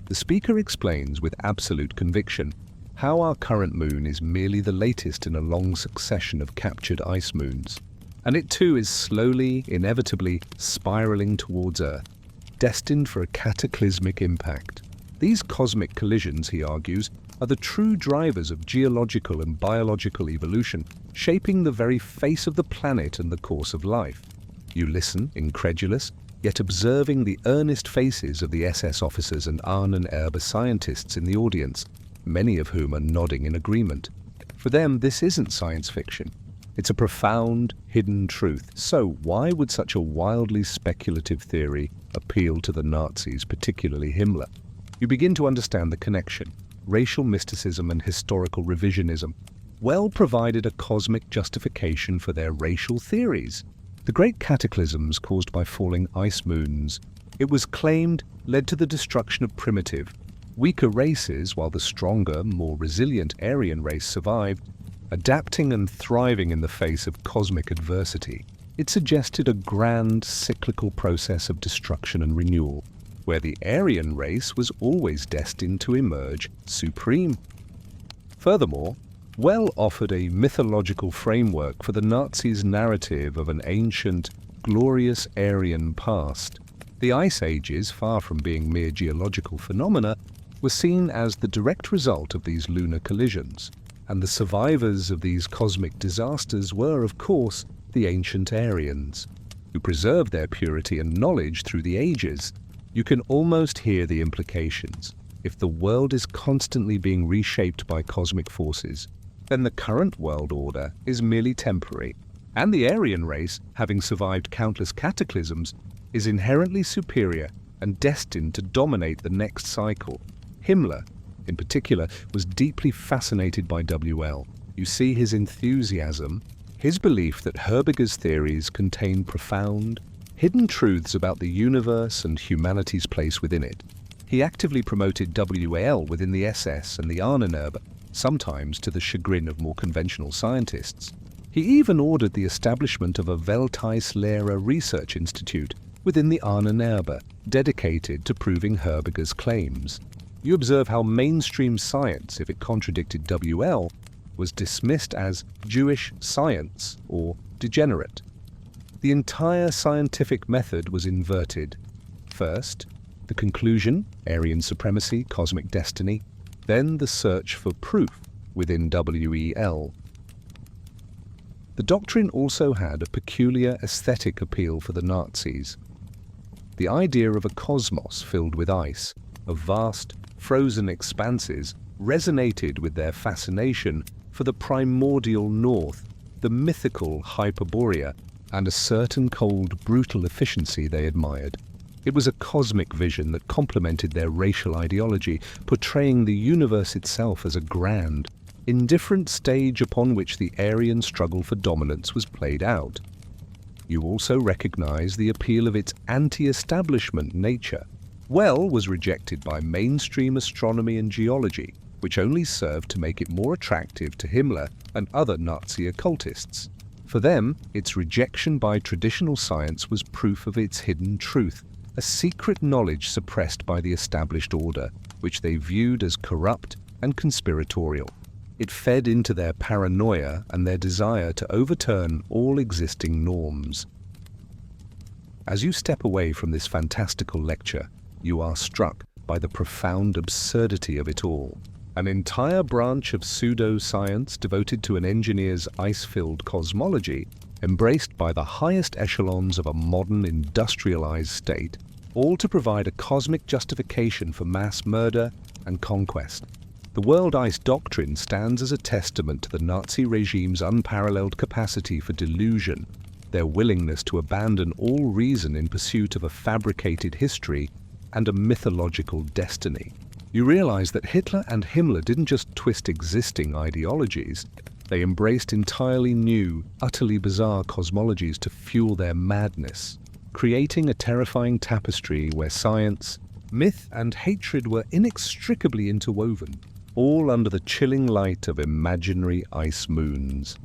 The speaker explains with absolute conviction how our current moon is merely the latest in a long succession of captured ice moons, and it too is slowly, inevitably spiraling towards Earth, destined for a cataclysmic impact. These cosmic collisions, he argues, are the true drivers of geological and biological evolution, shaping the very face of the planet and the course of life. You listen, incredulous, yet observing the earnest faces of the SS officers and Ahnenerbe scientists in the audience, many of whom are nodding in agreement. For them, this isn't science fiction. It's a profound, hidden truth. So why would such a wildly speculative theory appeal to the Nazis, particularly Himmler? You begin to understand the connection. Racial mysticism and historical revisionism well provided a cosmic justification for their racial theories. The great cataclysms caused by falling ice moons, it was claimed, led to the destruction of primitive, weaker races, while the stronger, more resilient Aryan race survived, adapting and thriving in the face of cosmic adversity. It suggested a grand cyclical process of destruction and renewal, where the Aryan race was always destined to emerge supreme. Furthermore, Well offered a mythological framework for the Nazis' narrative of an ancient, glorious Aryan past. The Ice Ages, far from being mere geological phenomena, were seen as the direct result of these lunar collisions. and the survivors of these cosmic disasters were, of course, the ancient Aryans, who preserved their purity and knowledge through the ages. You can almost hear the implications. If the world is constantly being reshaped by cosmic forces, then the current world order is merely temporary, and the Aryan race, having survived countless cataclysms, is inherently superior and destined to dominate the next cycle. Himmler, in particular, was deeply fascinated by WL. You see his enthusiasm, his belief that Herbig's theories contain profound, hidden truths about the universe and humanity's place within it. He actively promoted WAL within the SS and the Ahnenerbe, sometimes to the chagrin of more conventional scientists. He even ordered the establishment of a Welteislehre research institute within the Ahnenerbe, dedicated to proving Herbig's claims. You observe how mainstream science, if it contradicted WL, was dismissed as Jewish science or degenerate. The entire scientific method was inverted. First, the conclusion, Aryan supremacy, cosmic destiny, then the search for proof within WEL. The doctrine also had a peculiar aesthetic appeal for the Nazis. The idea of a cosmos filled with ice, of vast, frozen expanses, resonated with their fascination for the primordial north, the mythical Hyperborea, and a certain cold, brutal efficiency they admired. It was a cosmic vision that complemented their racial ideology, portraying the universe itself as a grand, indifferent stage upon which the Aryan struggle for dominance was played out. You also recognize the appeal of its anti-establishment nature. Well was rejected by mainstream astronomy and geology, which only served to make it more attractive to Himmler and other Nazi occultists. For them, its rejection by traditional science was proof of its hidden truth, a secret knowledge suppressed by the established order, which they viewed as corrupt and conspiratorial. It fed into their paranoia and their desire to overturn all existing norms. As you step away from this fantastical lecture, you are struck by the profound absurdity of it all. An entire branch of pseudo-science devoted to an engineer's ice-filled cosmology, embraced by the highest echelons of a modern industrialized state, all to provide a cosmic justification for mass murder and conquest. The World Ice Doctrine stands as a testament to the Nazi regime's unparalleled capacity for delusion, their willingness to abandon all reason in pursuit of a fabricated history and a mythological destiny. You realize that Hitler and Himmler didn't just twist existing ideologies, they embraced entirely new, utterly bizarre cosmologies to fuel their madness, creating a terrifying tapestry where science, myth, and hatred were inextricably interwoven, all under the chilling light of imaginary ice moons.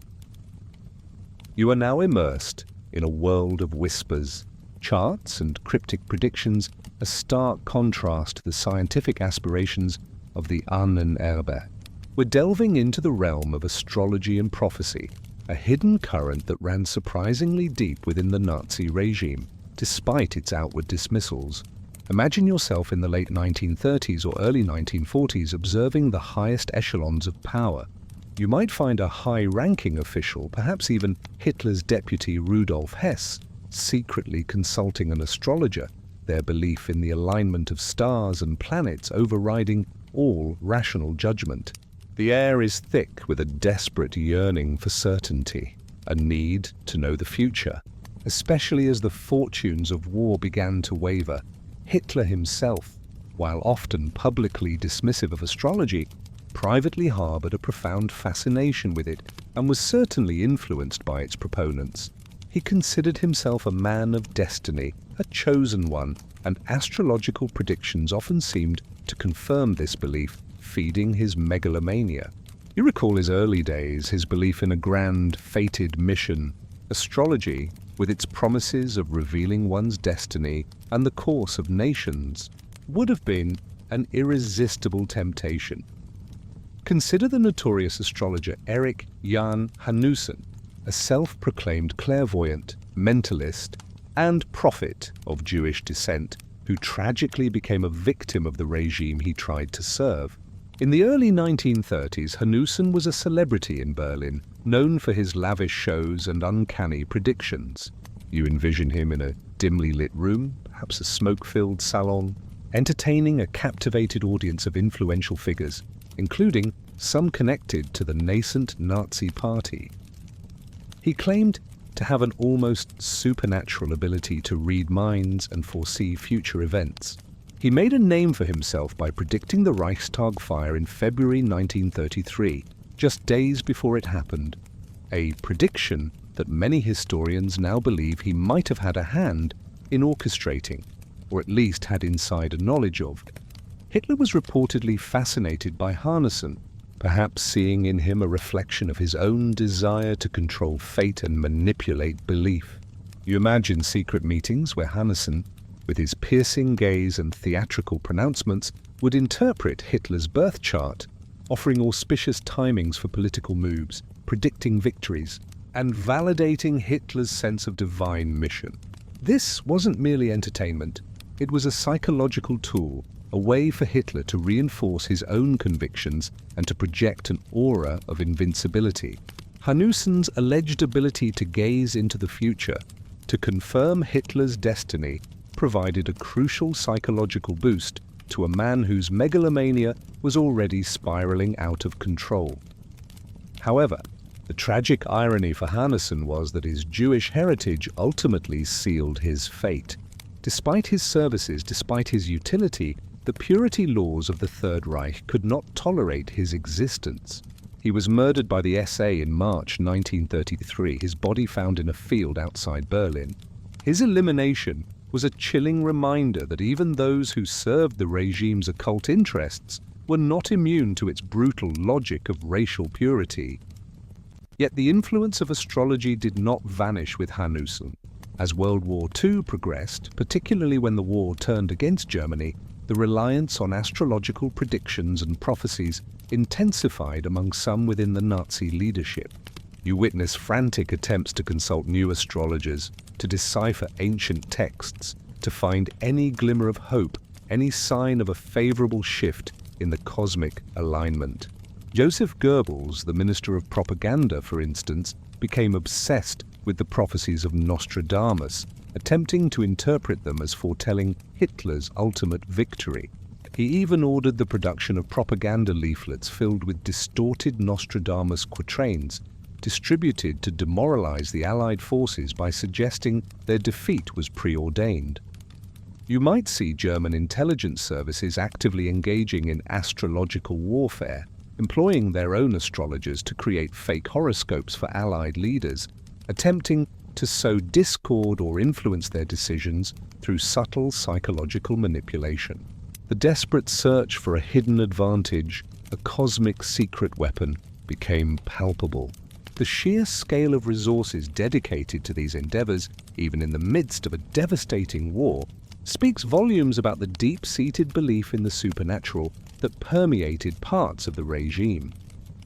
You are now immersed in a world of whispers, charts, and cryptic predictions, a stark contrast to the scientific aspirations of the Ahnenerbe. We're delving into the realm of astrology and prophecy, a hidden current that ran surprisingly deep within the Nazi regime, despite its outward dismissals. Imagine yourself in the late 1930s or early 1940s observing the highest echelons of power. You might find a high-ranking official, perhaps even Hitler's deputy Rudolf Hess, secretly consulting an astrologer, their belief in the alignment of stars and planets overriding all rational judgment. The air is thick with a desperate yearning for certainty, a need to know the future, especially as the fortunes of war began to waver. Hitler himself, while often publicly dismissive of astrology, privately harbored a profound fascination with it and was certainly influenced by its proponents. He considered himself a man of destiny, a chosen one, and astrological predictions often seemed to confirm this belief, feeding his megalomania. You recall his early days, his belief in a grand, fated mission. Astrology, with its promises of revealing one's destiny and the course of nations, would have been an irresistible temptation. Consider the notorious astrologer Erik Jan Hanussen, a self-proclaimed clairvoyant, mentalist, and prophet of Jewish descent, who tragically became a victim of the regime he tried to serve. In the early 1930s, Hanussen was a celebrity in Berlin, known for his lavish shows and uncanny predictions. You envision him in a dimly lit room, perhaps a smoke-filled salon, entertaining a captivated audience of influential figures, including some connected to the nascent Nazi Party. He claimed to have an almost supernatural ability to read minds and foresee future events. He made a name for himself by predicting the Reichstag fire in February 1933, just days before it happened, a prediction that many historians now believe he might have had a hand in orchestrating, or at least had insider knowledge of. Hitler was reportedly fascinated by Hanussen, perhaps seeing in him a reflection of his own desire to control fate and manipulate belief. You imagine secret meetings where Hanussen, with his piercing gaze and theatrical pronouncements, would interpret Hitler's birth chart, offering auspicious timings for political moves, predicting victories, and validating Hitler's sense of divine mission. This wasn't merely entertainment. It was a psychological tool, a way for Hitler to reinforce his own convictions and to project an aura of invincibility. Hanussen's alleged ability to gaze into the future, to confirm Hitler's destiny, provided a crucial psychological boost to a man whose megalomania was already spiraling out of control. However, the tragic irony for Hanussen was that his Jewish heritage ultimately sealed his fate. Despite his services, despite his utility, the purity laws of the Third Reich could not tolerate his existence. He was murdered by the SA in March 1933, his body found in a field outside Berlin. His elimination was a chilling reminder that even those who served the regime's occult interests were not immune to its brutal logic of racial purity. Yet the influence of astrology did not vanish with Hanussen. As World War II progressed, particularly when the war turned against Germany, the reliance on astrological predictions and prophecies intensified among some within the Nazi leadership. You witness frantic attempts to consult new astrologers, to decipher ancient texts, to find any glimmer of hope, any sign of a favorable shift in the cosmic alignment. Joseph Goebbels, the Minister of Propaganda, for instance, became obsessed with the prophecies of Nostradamus, attempting to interpret them as foretelling Hitler's ultimate victory. He even ordered the production of propaganda leaflets filled with distorted Nostradamus quatrains, distributed to demoralize the Allied forces by suggesting their defeat was preordained. You might see German intelligence services actively engaging in astrological warfare, employing their own astrologers to create fake horoscopes for Allied leaders, attempting to sow discord or influence their decisions through subtle psychological manipulation. The desperate search for a hidden advantage, a cosmic secret weapon, became palpable. The sheer scale of resources dedicated to these endeavors, even in the midst of a devastating war, speaks volumes about the deep-seated belief in the supernatural that permeated parts of the regime.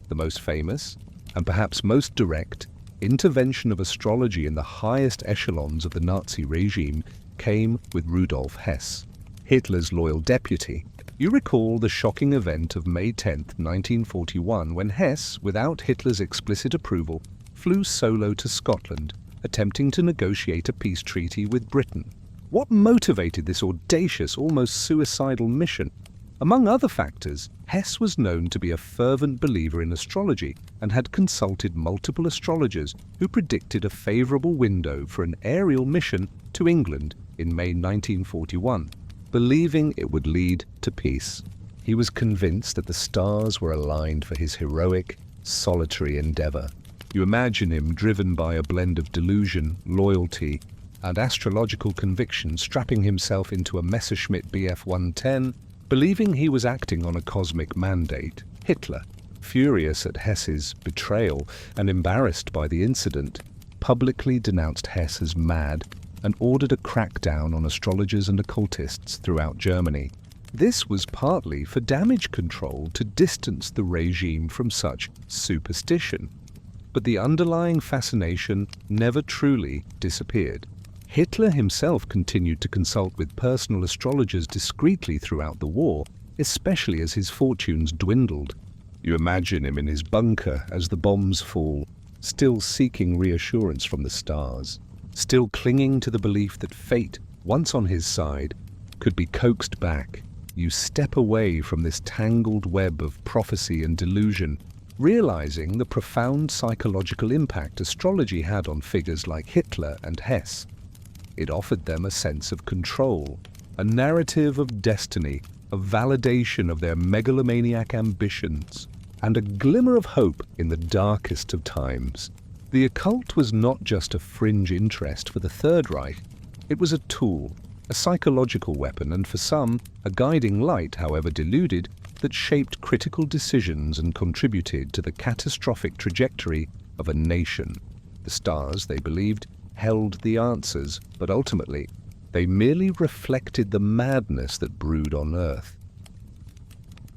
The most famous, and perhaps most direct, intervention of astrology in the highest echelons of the Nazi regime came with Rudolf Hess, Hitler's loyal deputy. You recall the shocking event of May 10, 1941, when Hess, without Hitler's explicit approval, flew solo to Scotland, attempting to negotiate a peace treaty with Britain. What motivated this audacious, almost suicidal mission? Among other factors, Hess was known to be a fervent believer in astrology and had consulted multiple astrologers who predicted a favorable window for an aerial mission to England in May 1941, believing it would lead to peace. He was convinced that the stars were aligned for his heroic, solitary endeavor. You imagine him driven by a blend of delusion, loyalty, and astrological conviction, strapping himself into a Messerschmitt Bf 110, believing he was acting on a cosmic mandate. Hitler, furious at Hess's betrayal and embarrassed by the incident, publicly denounced Hess as mad and ordered a crackdown on astrologers and occultists throughout Germany. This was partly for damage control to distance the regime from such superstition. But the underlying fascination never truly disappeared. Hitler himself continued to consult with personal astrologers discreetly throughout the war, especially as his fortunes dwindled. You imagine him in his bunker as the bombs fall, still seeking reassurance from the stars, still clinging to the belief that fate, once on his side, could be coaxed back. You step away from this tangled web of prophecy and delusion, realizing the profound psychological impact astrology had on figures like Hitler and Hess. It offered them a sense of control, a narrative of destiny, a validation of their megalomaniac ambitions, and a glimmer of hope in the darkest of times. The occult was not just a fringe interest for the Third Reich. It was a tool, a psychological weapon, and for some, a guiding light, however deluded, that shaped critical decisions and contributed to the catastrophic trajectory of a nation. The stars, they believed, held the answers, but ultimately, they merely reflected the madness that brewed on Earth.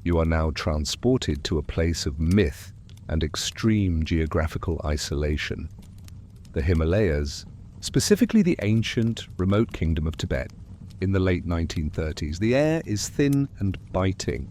You are now transported to a place of myth and extreme geographical isolation. The Himalayas, specifically the ancient, remote kingdom of Tibet. In the late 1930s, the air is thin and biting.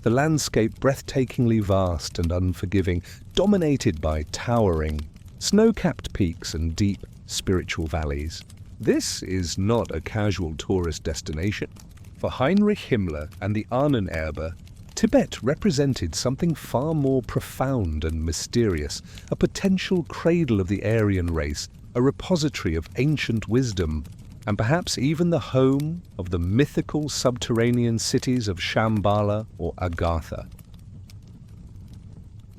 The landscape breathtakingly vast and unforgiving, dominated by towering, snow-capped peaks and deep, spiritual valleys. This is not a casual tourist destination. For Heinrich Himmler and the Ahnenerbe, Tibet represented something far more profound and mysterious, a potential cradle of the Aryan race, a repository of ancient wisdom, and perhaps even the home of the mythical subterranean cities of Shambhala or Agartha.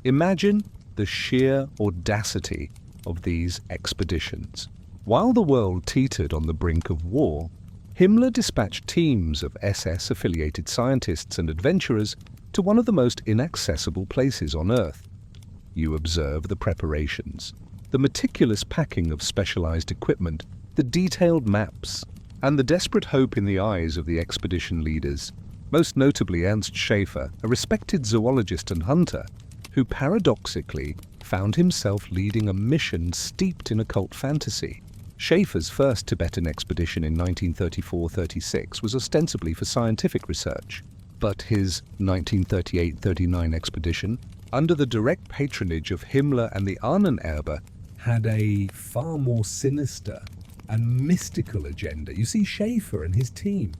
Imagine the sheer audacity of these expeditions. While the world teetered on the brink of war, Himmler dispatched teams of SS-affiliated scientists and adventurers to one of the most inaccessible places on Earth. You observe the preparations, the meticulous packing of specialized equipment, the detailed maps, and the desperate hope in the eyes of the expedition leaders, most notably Ernst Schaefer, a respected zoologist and hunter, who paradoxically found himself leading a mission steeped in occult fantasy. Schaefer's first Tibetan expedition in 1934-36 was ostensibly for scientific research, but his 1938-39 expedition, under the direct patronage of Himmler and the Ahnenerbe, had a far more sinister and mystical agenda. You see Schaefer and his team,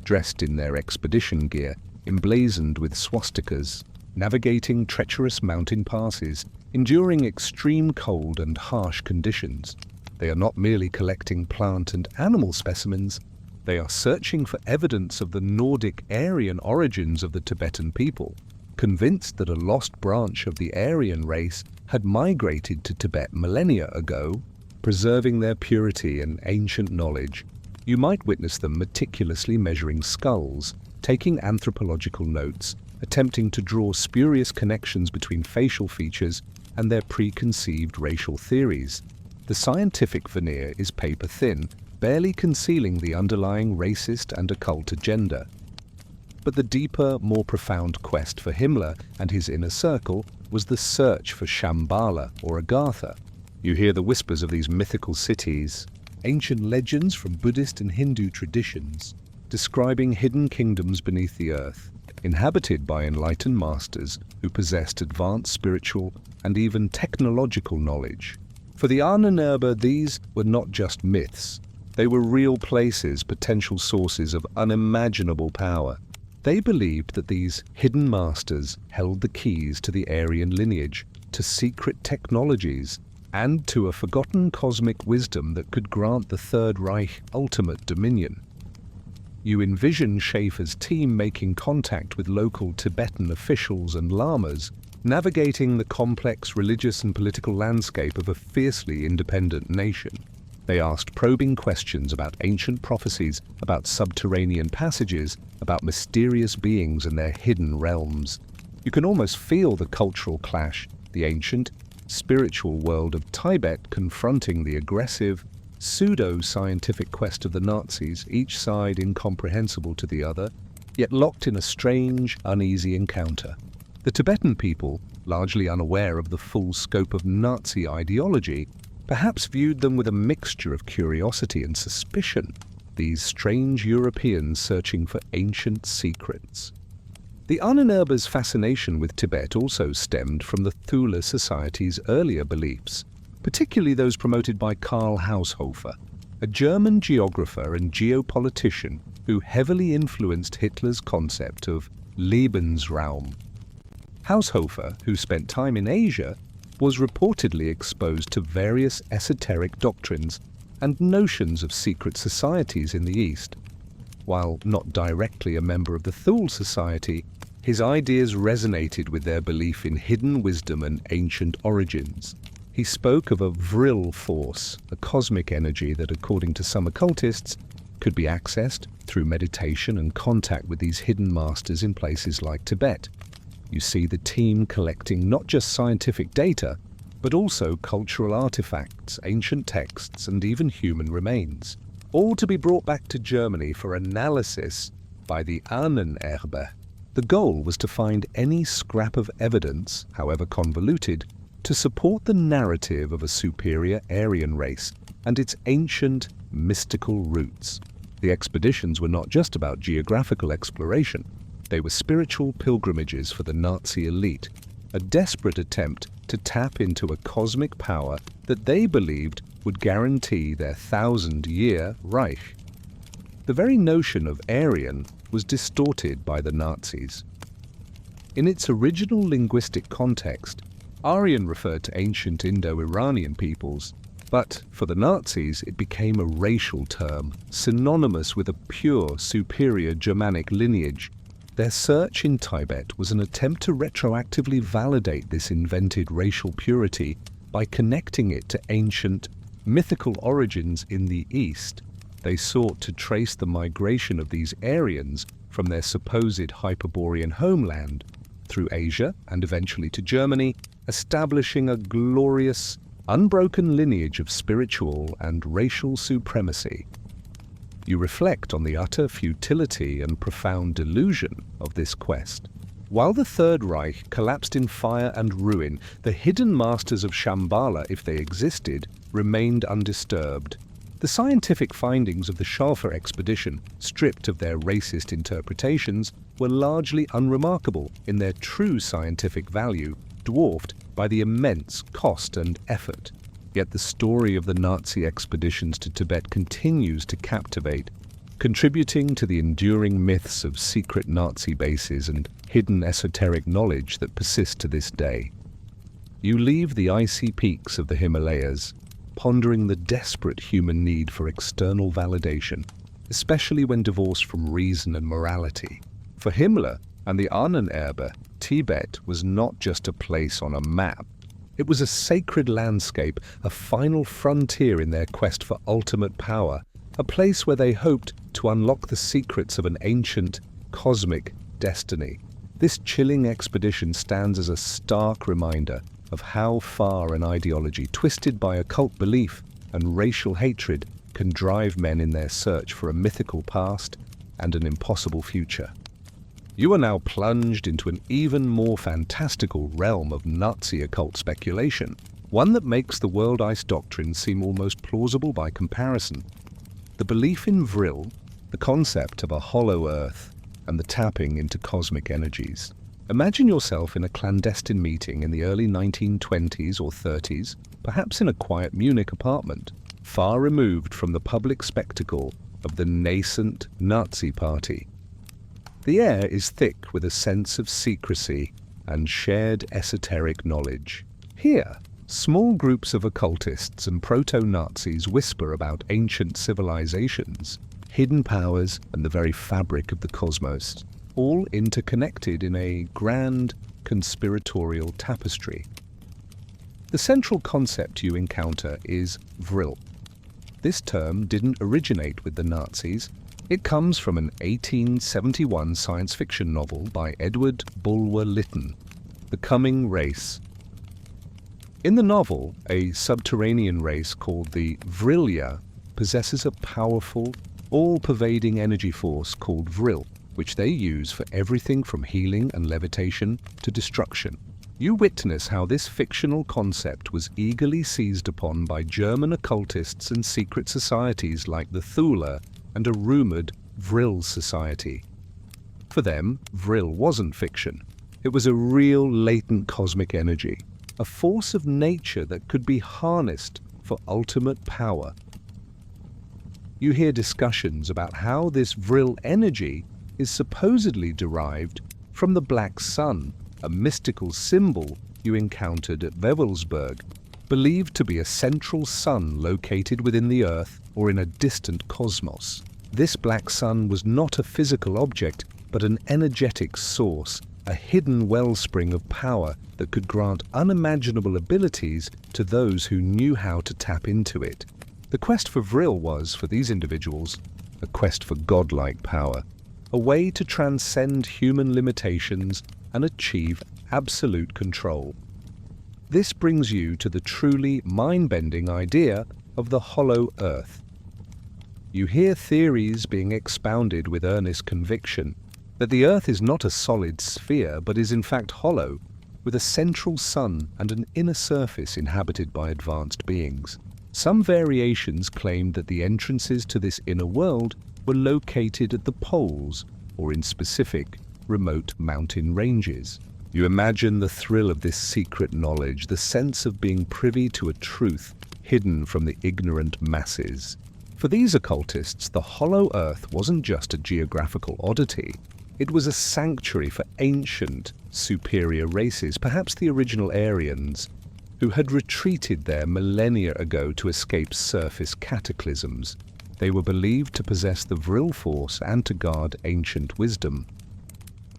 dressed in their expedition gear, emblazoned with swastikas, navigating treacherous mountain passes, enduring extreme cold and harsh conditions. They are not merely collecting plant and animal specimens, they are searching for evidence of the Nordic Aryan origins of the Tibetan people, convinced that a lost branch of the Aryan race had migrated to Tibet millennia ago, preserving their purity and ancient knowledge. You might witness them meticulously measuring skulls, taking anthropological notes, attempting to draw spurious connections between facial features and their preconceived racial theories. The scientific veneer is paper-thin, barely concealing the underlying racist and occult agenda. But the deeper, more profound quest for Himmler and his inner circle was the search for Shambhala or Agartha. You hear the whispers of these mythical cities, ancient legends from Buddhist and Hindu traditions, describing hidden kingdoms beneath the earth, inhabited by enlightened masters who possessed advanced spiritual and even technological knowledge. For the Ahnenerbe, these were not just myths. They were real places, potential sources of unimaginable power. They believed that these hidden masters held the keys to the Aryan lineage, to secret technologies, and to a forgotten cosmic wisdom that could grant the Third Reich ultimate dominion. You envision Schaefer's team making contact with local Tibetan officials and lamas, navigating the complex religious and political landscape of a fiercely independent nation. They asked probing questions about ancient prophecies, about subterranean passages, about mysterious beings and their hidden realms. You can almost feel the cultural clash, the ancient, spiritual world of Tibet confronting the aggressive, pseudo-scientific quest of the Nazis, each side incomprehensible to the other, yet locked in a strange, uneasy encounter. The Tibetan people, largely unaware of the full scope of Nazi ideology, perhaps viewed them with a mixture of curiosity and suspicion, these strange Europeans searching for ancient secrets. The Ahnenerbe's fascination with Tibet also stemmed from the Thule Society's earlier beliefs, particularly those promoted by Karl Haushofer, a German geographer and geopolitician who heavily influenced Hitler's concept of Lebensraum. Haushofer, who spent time in Asia, was reportedly exposed to various esoteric doctrines and notions of secret societies in the East. While not directly a member of the Thule Society, his ideas resonated with their belief in hidden wisdom and ancient origins. He spoke of a vril force, a cosmic energy that, according to some occultists, could be accessed through meditation and contact with these hidden masters in places like Tibet. You see the team collecting not just scientific data, but also cultural artifacts, ancient texts, and even human remains, all to be brought back to Germany for analysis by the Ahnenerbe. The goal was to find any scrap of evidence, however convoluted, to support the narrative of a superior Aryan race and its ancient, mystical roots. The expeditions were not just about geographical exploration. They were spiritual pilgrimages for the Nazi elite, a desperate attempt to tap into a cosmic power that they believed would guarantee their 1,000-year Reich. The very notion of Aryan was distorted by the Nazis. In its original linguistic context, Aryan referred to ancient Indo-Iranian peoples, but for the Nazis it became a racial term, synonymous with a pure, superior Germanic lineage. Their search in Tibet was an attempt to retroactively validate this invented racial purity by connecting it to ancient, mythical origins in the East. They sought to trace the migration of these Aryans from their supposed Hyperborean homeland through Asia and eventually to Germany, establishing a glorious, unbroken lineage of spiritual and racial supremacy. You reflect on the utter futility and profound delusion of this quest. While the Third Reich collapsed in fire and ruin, the hidden masters of Shambhala, if they existed, remained undisturbed. The scientific findings of the Scharfer expedition, stripped of their racist interpretations, were largely unremarkable in their true scientific value, dwarfed by the immense cost and effort. Yet the story of the Nazi expeditions to Tibet continues to captivate, contributing to the enduring myths of secret Nazi bases and hidden esoteric knowledge that persist to this day. You leave the icy peaks of the Himalayas, pondering the desperate human need for external validation, especially when divorced from reason and morality. For Himmler and the Ahnenerbe, Tibet was not just a place on a map. It was a sacred landscape, a final frontier in their quest for ultimate power, a place where they hoped to unlock the secrets of an ancient, cosmic destiny. This chilling expedition stands as a stark reminder of how far an ideology twisted by occult belief and racial hatred can drive men in their search for a mythical past and an impossible future. You are now plunged into an even more fantastical realm of Nazi occult speculation, one that makes the world ice doctrine seem almost plausible by comparison. The belief in Vril, the concept of a hollow earth, and the tapping into cosmic energies. Imagine yourself in a clandestine meeting in the early 1920s or 30s, perhaps in a quiet Munich apartment, far removed from the public spectacle of the nascent Nazi party. The air is thick with a sense of secrecy and shared esoteric knowledge. Here, small groups of occultists and proto-Nazis whisper about ancient civilizations, hidden powers, and the very fabric of the cosmos, all interconnected in a grand conspiratorial tapestry. The central concept you encounter is Vril. This term didn't originate with the Nazis. It comes from an 1871 science fiction novel by Edward Bulwer Lytton, The Coming Race. In the novel, a subterranean race called the Vrilya possesses a powerful, all-pervading energy force called Vril, which they use for everything from healing and levitation to destruction. You witness how this fictional concept was eagerly seized upon by German occultists and secret societies like the Thule and a rumored Vril Society. For them, Vril wasn't fiction. It was a real latent cosmic energy, a force of nature that could be harnessed for ultimate power. You hear discussions about how this Vril energy is supposedly derived from the Black Sun, a mystical symbol you encountered at Wewelsburg, believed to be a central sun located within the Earth or in a distant cosmos. This Black Sun was not a physical object, but an energetic source, a hidden wellspring of power that could grant unimaginable abilities to those who knew how to tap into it. The quest for Vril was, for these individuals, a quest for godlike power, a way to transcend human limitations and achieve absolute control. This brings you to the truly mind-bending idea of the hollow Earth. You hear theories being expounded with earnest conviction that the Earth is not a solid sphere but is in fact hollow, with a central sun and an inner surface inhabited by advanced beings. Some variations claimed that the entrances to this inner world were located at the poles or in specific, remote mountain ranges. You imagine the thrill of this secret knowledge, the sense of being privy to a truth hidden from the ignorant masses. For these occultists, the hollow Earth wasn't just a geographical oddity. It was a sanctuary for ancient, superior races, perhaps the original Aryans, who had retreated there millennia ago to escape surface cataclysms. They were believed to possess the Vril force and to guard ancient wisdom.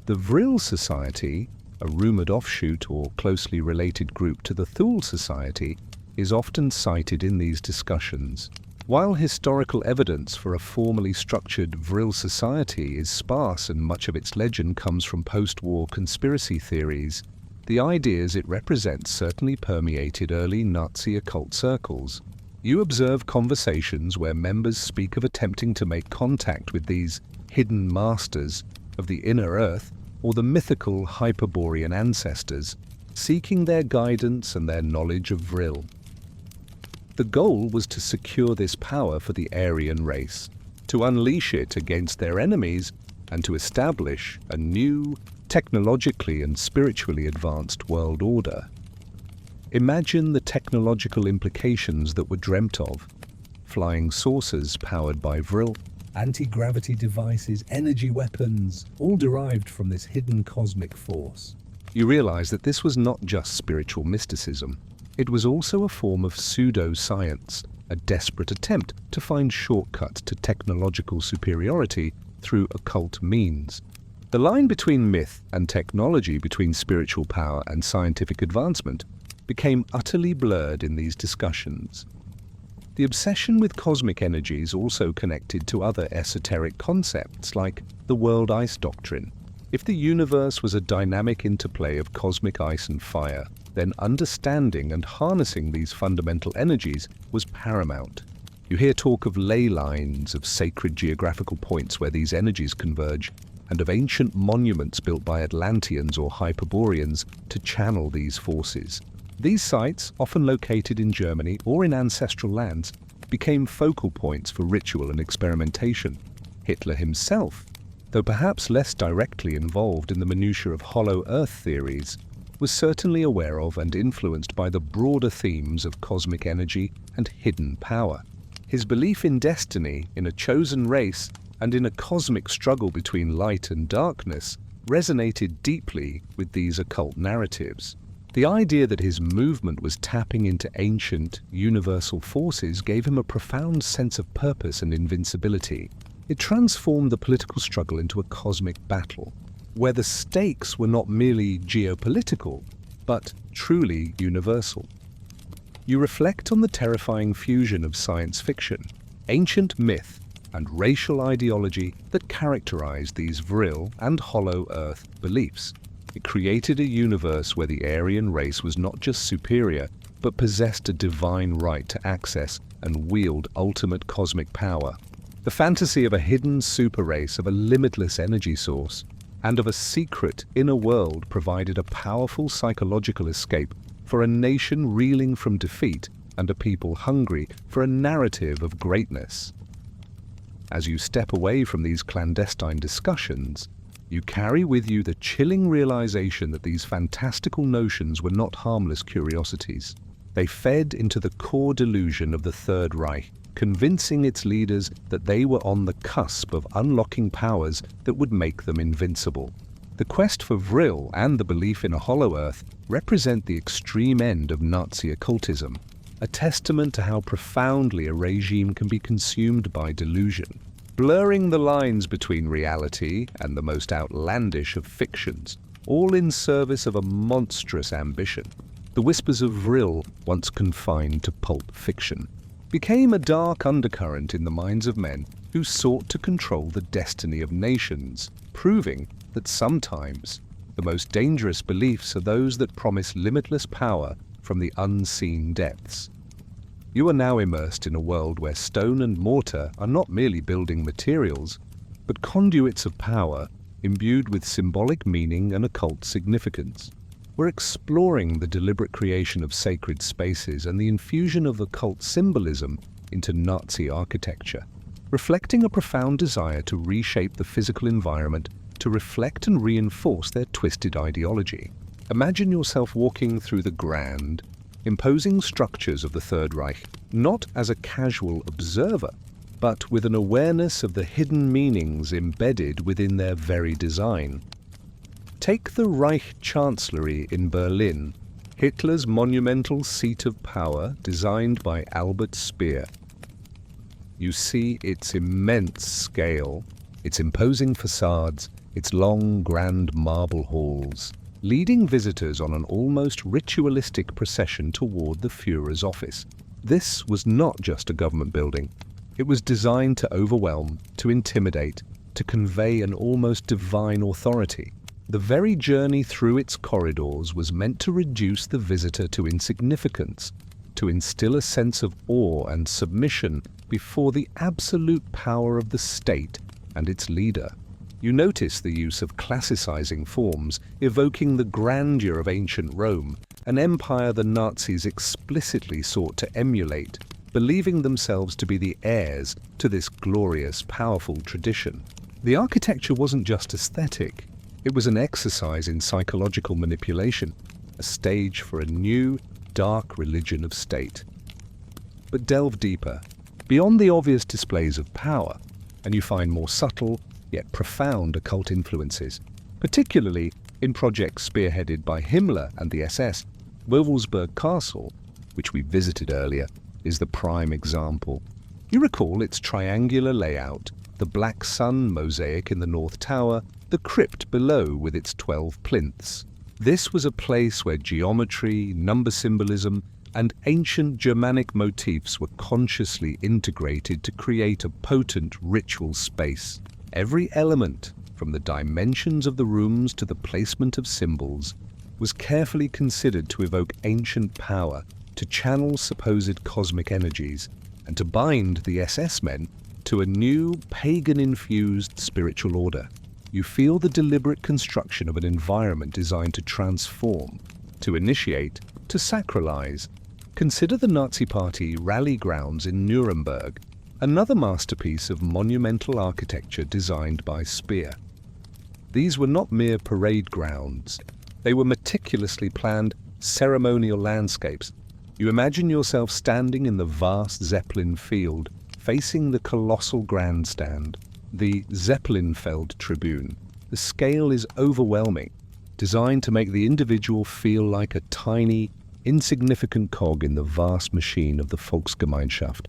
The Vril Society, a rumored offshoot or closely related group to the Thule Society, is often cited in these discussions. While historical evidence for a formally structured Vril society is sparse and much of its legend comes from post-war conspiracy theories, the ideas it represents certainly permeated early Nazi occult circles. You observe conversations where members speak of attempting to make contact with these hidden masters of the inner earth or the mythical Hyperborean ancestors, seeking their guidance and their knowledge of Vril. The goal was to secure this power for the Aryan race, to unleash it against their enemies, and to establish a new, technologically and spiritually advanced world order. Imagine the technological implications that were dreamt of. Flying saucers powered by Vril, anti-gravity devices, energy weapons, all derived from this hidden cosmic force. You realize that this was not just spiritual mysticism. It was also a form of pseudo-science, a desperate attempt to find shortcuts to technological superiority through occult means. The line between myth and technology, between spiritual power and scientific advancement, became utterly blurred in these discussions. The obsession with cosmic energies also connected to other esoteric concepts like the world ice doctrine. If the universe was a dynamic interplay of cosmic ice and fire, then understanding and harnessing these fundamental energies was paramount. You hear talk of ley lines, of sacred geographical points where these energies converge, and of ancient monuments built by Atlanteans or Hyperboreans to channel these forces. These sites, often located in Germany or in ancestral lands, became focal points for ritual and experimentation. Hitler himself, though perhaps less directly involved in the minutiae of hollow earth theories, was certainly aware of and influenced by the broader themes of cosmic energy and hidden power. His belief in destiny, in a chosen race, and in a cosmic struggle between light and darkness resonated deeply with these occult narratives. The idea that his movement was tapping into ancient, universal forces gave him a profound sense of purpose and invincibility. It transformed the political struggle into a cosmic battle, where the stakes were not merely geopolitical, but truly universal. You reflect on the terrifying fusion of science fiction, ancient myth, and racial ideology that characterized these Vril and hollow earth beliefs. It created a universe where the Aryan race was not just superior, but possessed a divine right to access and wield ultimate cosmic power. The fantasy of a hidden super race, of a limitless energy source, and of a secret inner world provided a powerful psychological escape for a nation reeling from defeat and a people hungry for a narrative of greatness. As you step away from these clandestine discussions, You carry with you the chilling realization that these fantastical notions were not harmless curiosities. They fed into the core delusion of the Third Reich, convincing its leaders that they were on the cusp of unlocking powers that would make them invincible. The quest for Vril and the belief in a hollow earth represent the extreme end of Nazi occultism, a testament to how profoundly a regime can be consumed by delusion, blurring the lines between reality and the most outlandish of fictions, all in service of a monstrous ambition. The whispers of Vril, once confined to pulp fiction, became a dark undercurrent in the minds of men who sought to control the destiny of nations, proving that sometimes the most dangerous beliefs are those that promise limitless power from the unseen depths. You are now immersed in a world where stone and mortar are not merely building materials, but conduits of power imbued with symbolic meaning and occult significance. We're exploring the deliberate creation of sacred spaces and the infusion of occult symbolism into Nazi architecture, reflecting a profound desire to reshape the physical environment to reflect and reinforce their twisted ideology. Imagine yourself walking through the grand, imposing structures of the Third Reich, not as a casual observer, but with an awareness of the hidden meanings embedded within their very design. Take the Reich Chancellery in Berlin, Hitler's monumental seat of power designed by Albert Speer. You see its immense scale, its imposing facades, its long, grand marble halls, leading visitors on an almost ritualistic procession toward the Führer's office. This was not just a government building. It was designed to overwhelm, to intimidate, to convey an almost divine authority. The very journey through its corridors was meant to reduce the visitor to insignificance, to instill a sense of awe and submission before the absolute power of the state and its leader. You notice the use of classicizing forms, evoking the grandeur of ancient Rome, an empire the Nazis explicitly sought to emulate, believing themselves to be the heirs to this glorious, powerful tradition. The architecture wasn't just aesthetic. It was an exercise in psychological manipulation, a stage for a new, dark religion of state. But delve deeper, beyond the obvious displays of power, and you find more subtle, yet profound occult influences, particularly in projects spearheaded by Himmler and the SS. Wewelsburg Castle, which we visited earlier, is the prime example. You recall its triangular layout, the black sun mosaic in the North Tower, the crypt below with its 12 plinths. This was a place where geometry, number symbolism, and ancient Germanic motifs were consciously integrated to create a potent ritual space. Every element, from the dimensions of the rooms to the placement of symbols, was carefully considered to evoke ancient power, to channel supposed cosmic energies, and to bind the SS men to a new, pagan-infused spiritual order. You feel the deliberate construction of an environment designed to transform, to initiate, to sacralize. Consider the Nazi Party rally grounds in Nuremberg, another masterpiece of monumental architecture designed by Speer. These were not mere parade grounds. They were meticulously planned ceremonial landscapes. You imagine yourself standing in the vast Zeppelin field, facing the colossal grandstand, the Zeppelinfeld tribune. The scale is overwhelming, designed to make the individual feel like a tiny, insignificant cog in the vast machine of the Volksgemeinschaft,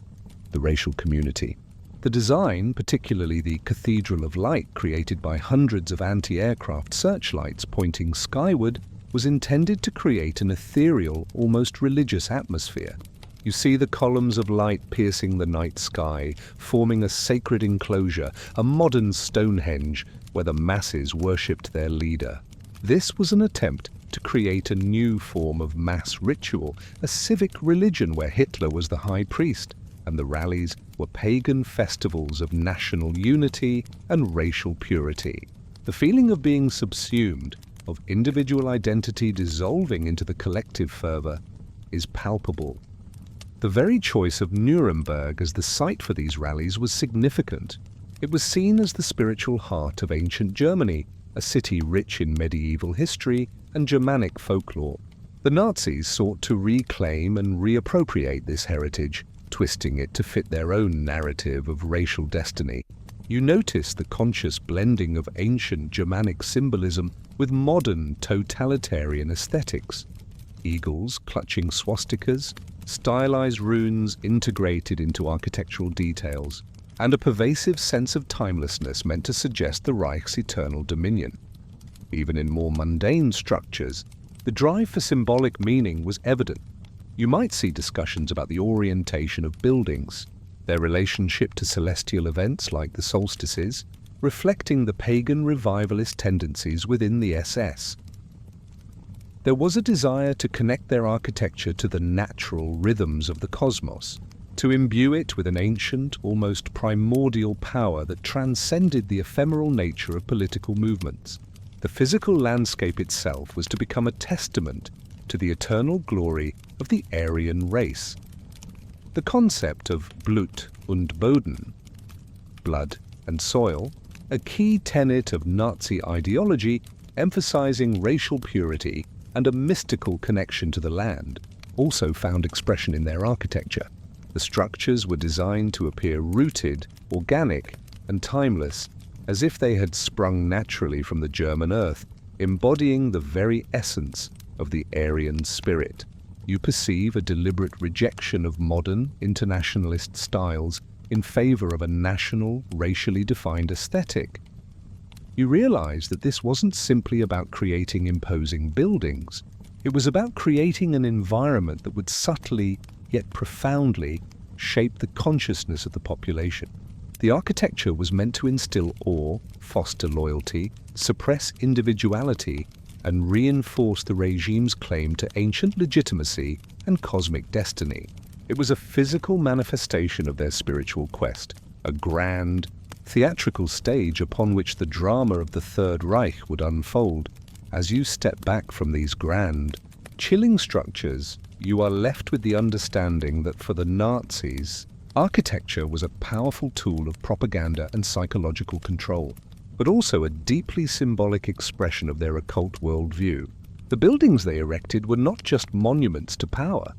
the racial community. The design, particularly the Cathedral of Light created by hundreds of anti-aircraft searchlights pointing skyward, was intended to create an ethereal, almost religious atmosphere. You see the columns of light piercing the night sky, forming a sacred enclosure, a modern Stonehenge where the masses worshipped their leader. This was an attempt to create a new form of mass ritual, a civic religion where Hitler was the high priest, and the rallies were pagan festivals of national unity and racial purity. The feeling of being subsumed, of individual identity dissolving into the collective fervor, is palpable. The very choice of Nuremberg as the site for these rallies was significant. It was seen as the spiritual heart of ancient Germany, a city rich in medieval history and Germanic folklore. The Nazis sought to reclaim and reappropriate this heritage, twisting it to fit their own narrative of racial destiny. You notice the conscious blending of ancient Germanic symbolism with modern totalitarian aesthetics. Eagles clutching swastikas, stylized runes integrated into architectural details, and a pervasive sense of timelessness meant to suggest the Reich's eternal dominion. Even in more mundane structures, the drive for symbolic meaning was evident. You might see discussions about the orientation of buildings, their relationship to celestial events like the solstices, reflecting the pagan revivalist tendencies within the SS. There was a desire to connect their architecture to the natural rhythms of the cosmos, to imbue it with an ancient, almost primordial power that transcended the ephemeral nature of political movements. The physical landscape itself was to become a testament to the eternal glory of the Aryan race. The concept of Blut und Boden, blood and soil, a key tenet of Nazi ideology emphasizing racial purity and a mystical connection to the land, also found expression in their architecture. The structures were designed to appear rooted, organic, and timeless, as if they had sprung naturally from the German earth, embodying the very essence of the Aryan spirit. You perceive a deliberate rejection of modern, internationalist styles in favor of a national, racially defined aesthetic. You realize that this wasn't simply about creating imposing buildings. It was about creating an environment that would subtly, yet profoundly, shape the consciousness of the population. The architecture was meant to instill awe, foster loyalty, suppress individuality, and reinforce the regime's claim to ancient legitimacy and cosmic destiny. It was a physical manifestation of their spiritual quest, a grand, theatrical stage upon which the drama of the Third Reich would unfold. As you step back from these grand, chilling structures, you are left with the understanding that for the Nazis, architecture was a powerful tool of propaganda and psychological control, but also a deeply symbolic expression of their occult worldview. The buildings they erected were not just monuments to power.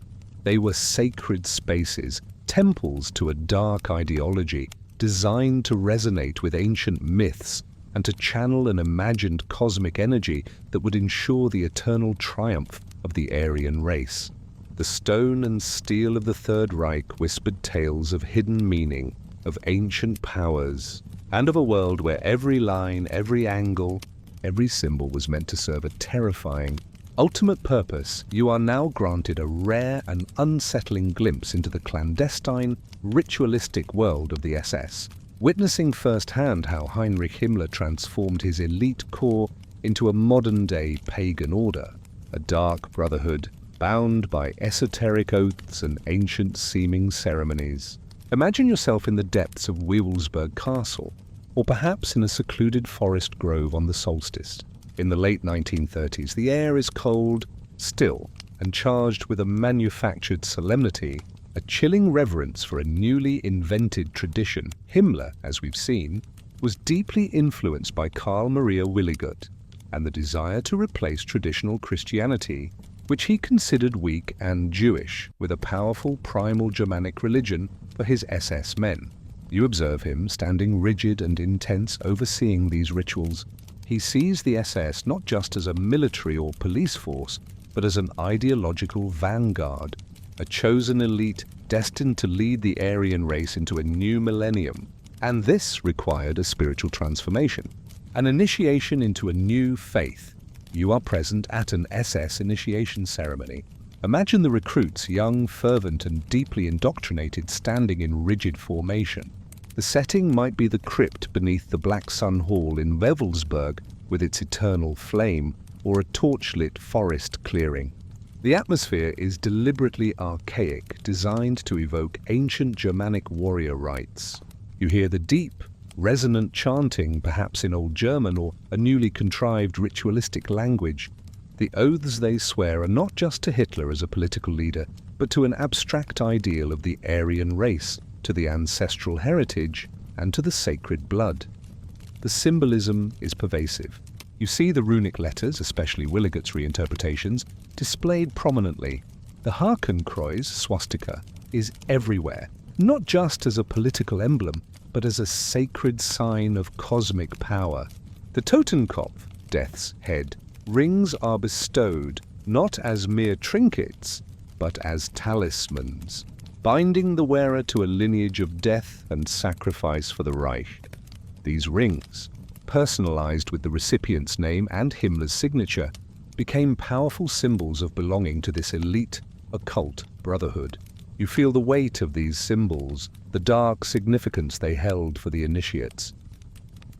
They were sacred spaces, temples to a dark ideology, designed to resonate with ancient myths and to channel an imagined cosmic energy that would ensure the eternal triumph of the Aryan race. The stone and steel of the Third Reich whispered tales of hidden meaning, of ancient powers, and of a world where every line, every angle, every symbol was meant to serve a terrifying, ultimate purpose. You are now granted a rare and unsettling glimpse into the clandestine, ritualistic world of the SS, witnessing firsthand how Heinrich Himmler transformed his elite corps into a modern-day pagan order, a dark brotherhood bound by esoteric oaths and ancient-seeming ceremonies. Imagine yourself in the depths of Wewelsburg Castle, or perhaps in a secluded forest grove on the solstice. In the late 1930s, the air is cold, still, and charged with a manufactured solemnity, a chilling reverence for a newly invented tradition. Himmler, as we've seen, was deeply influenced by Karl Maria Willigut and the desire to replace traditional Christianity, which he considered weak and Jewish, with a powerful primal Germanic religion for his SS men. You observe him standing rigid and intense, overseeing these rituals. He sees the SS not just as a military or police force, but as an ideological vanguard, a chosen elite destined to lead the Aryan race into a new millennium. And this required a spiritual transformation, an initiation into a new faith. You are present at an SS initiation ceremony. Imagine the recruits, young, fervent, and deeply indoctrinated, standing in rigid formation. The setting might be the crypt beneath the Black Sun Hall in Wewelsburg with its eternal flame, or a torchlit forest clearing. The atmosphere is deliberately archaic, designed to evoke ancient Germanic warrior rites. You hear the deep, resonant chanting, perhaps in Old German or a newly contrived ritualistic language. The oaths they swear are not just to Hitler as a political leader, but to an abstract ideal of the Aryan race, to the ancestral heritage, and to the sacred blood. The symbolism is pervasive. You see the runic letters, especially Williget's reinterpretations, displayed prominently. The Hakenkreuz swastika is everywhere, not just as a political emblem, but as a sacred sign of cosmic power. The Totenkopf, death's head, rings are bestowed not as mere trinkets, but as talismans, binding the wearer to a lineage of death and sacrifice for the Reich. These rings, personalized with the recipient's name and Himmler's signature, became powerful symbols of belonging to this elite, occult brotherhood. You feel the weight of these symbols, the dark significance they held for the initiates.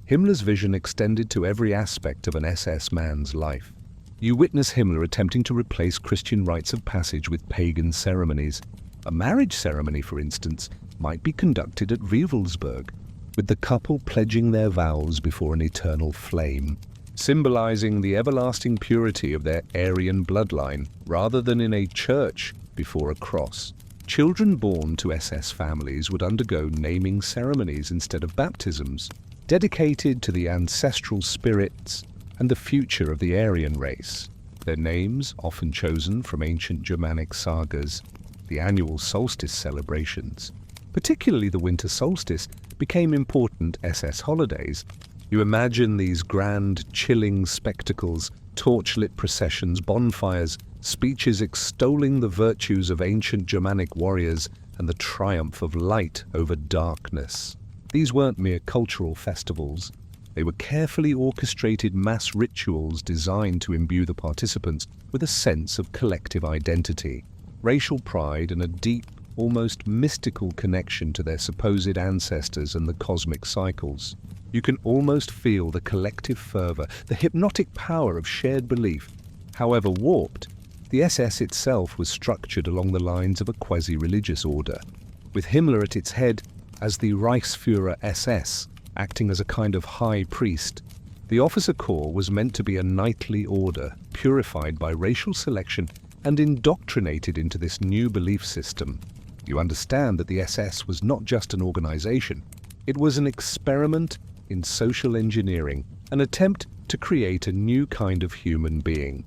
Himmler's vision extended to every aspect of an SS man's life. You witness Himmler attempting to replace Christian rites of passage with pagan ceremonies. A marriage ceremony, for instance, might be conducted at Wewelsburg, with the couple pledging their vows before an eternal flame, symbolizing the everlasting purity of their Aryan bloodline, rather than in a church before a cross. Children born to SS families would undergo naming ceremonies instead of baptisms, dedicated to the ancestral spirits and the future of the Aryan race. Their names, often chosen from ancient Germanic sagas, the annual solstice celebrations, particularly the winter solstice, became important SS holidays. You imagine these grand, chilling spectacles, torchlit processions, bonfires, speeches extolling the virtues of ancient Germanic warriors and the triumph of light over darkness. These weren't mere cultural festivals. They were carefully orchestrated mass rituals designed to imbue the participants with a sense of collective identity, racial pride, and a deep, almost mystical connection to their supposed ancestors and the cosmic cycles. You can almost feel the collective fervor, the hypnotic power of shared belief. However warped, the SS itself was structured along the lines of a quasi-religious order, with Himmler at its head as the Reichsführer SS, acting as a kind of high priest. The officer corps was meant to be a knightly order, purified by racial selection and indoctrinated into this new belief system. You understand that the SS was not just an organization. It was an experiment in social engineering, an attempt to create a new kind of human being.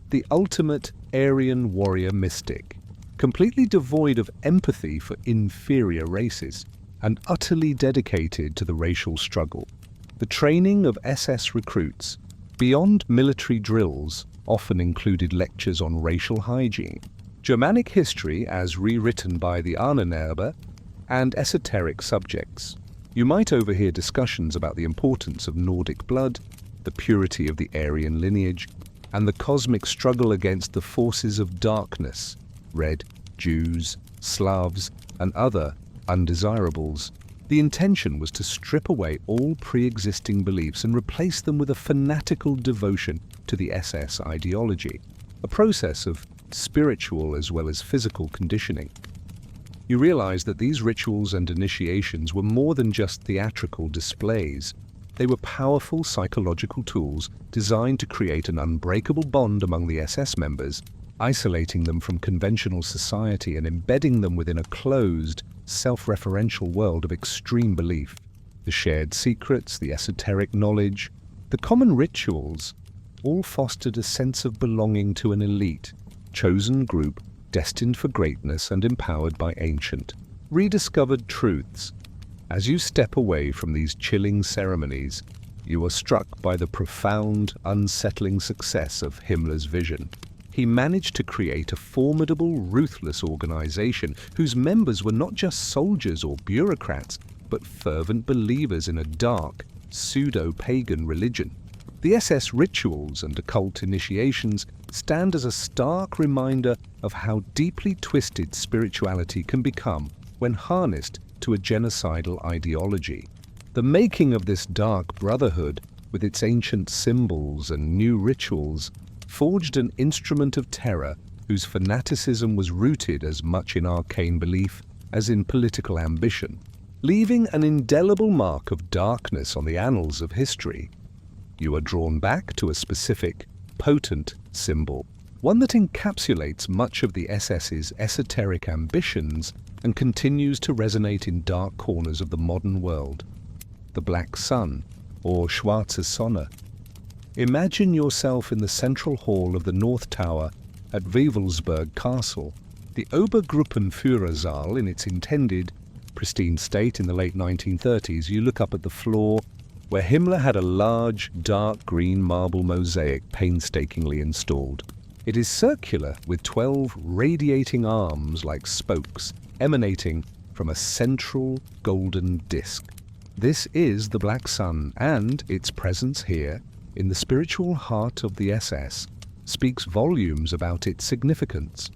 The ultimate Aryan warrior mystic, completely devoid of empathy for inferior races, and utterly dedicated to the racial struggle. The training of SS recruits, beyond military drills, often included lectures on racial hygiene, Germanic history as rewritten by the Ahnenerbe, and esoteric subjects. You might overhear discussions about the importance of Nordic blood, the purity of the Aryan lineage, and the cosmic struggle against the forces of darkness, red, Jews, Slavs, and other undesirables. The intention was to strip away all pre-existing beliefs and replace them with a fanatical devotion to the SS ideology, a process of spiritual as well as physical conditioning. You realize that these rituals and initiations were more than just theatrical displays. They were powerful psychological tools designed to create an unbreakable bond among the SS members, isolating them from conventional society and embedding them within a closed, self-referential world of extreme belief. The shared secrets, the esoteric knowledge, the common rituals, all fostered a sense of belonging to an elite, chosen group destined for greatness and empowered by ancient, rediscovered truths. As you step away from these chilling ceremonies, you are struck by the profound, unsettling success of Himmler's vision. He managed to create a formidable, ruthless organization whose members were not just soldiers or bureaucrats, but fervent believers in a dark, pseudo-pagan religion. The SS rituals and occult initiations stand as a stark reminder of how deeply twisted spirituality can become when harnessed to a genocidal ideology. The making of this dark brotherhood, with its ancient symbols and new rituals, forged an instrument of terror whose fanaticism was rooted as much in arcane belief as in political ambition, leaving an indelible mark of darkness on the annals of history. You are drawn back to a specific, potent symbol, one that encapsulates much of the SS's esoteric ambitions and continues to resonate in dark corners of the modern world: the Black Sun, or Schwarze Sonne. Imagine yourself in the central hall of the North Tower at Wewelsburg Castle. The Obergruppenführersaal, in its intended pristine state in the late 1930s, you look up at the floor where Himmler had a large, dark green marble mosaic painstakingly installed. It is circular with 12 radiating arms like spokes emanating from a central golden disc. This is the Black Sun, and its presence here, in the spiritual heart of the SS, speaks volumes about its significance.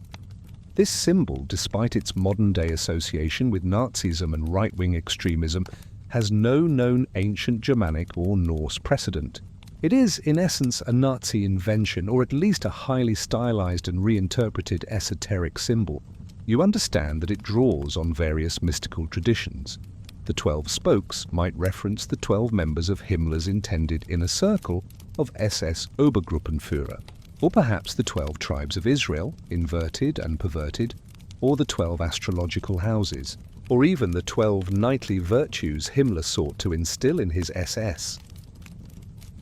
This symbol, despite its modern-day association with Nazism and right-wing extremism, has no known ancient Germanic or Norse precedent. It is, in essence, a Nazi invention, or at least a highly stylized and reinterpreted esoteric symbol. You understand that it draws on various mystical traditions. The 12 spokes might reference the 12 members of Himmler's intended inner circle of SS Obergruppenführer, or perhaps the 12 tribes of Israel, inverted and perverted, or the 12 astrological houses, or even the 12 knightly virtues Himmler sought to instill in his SS.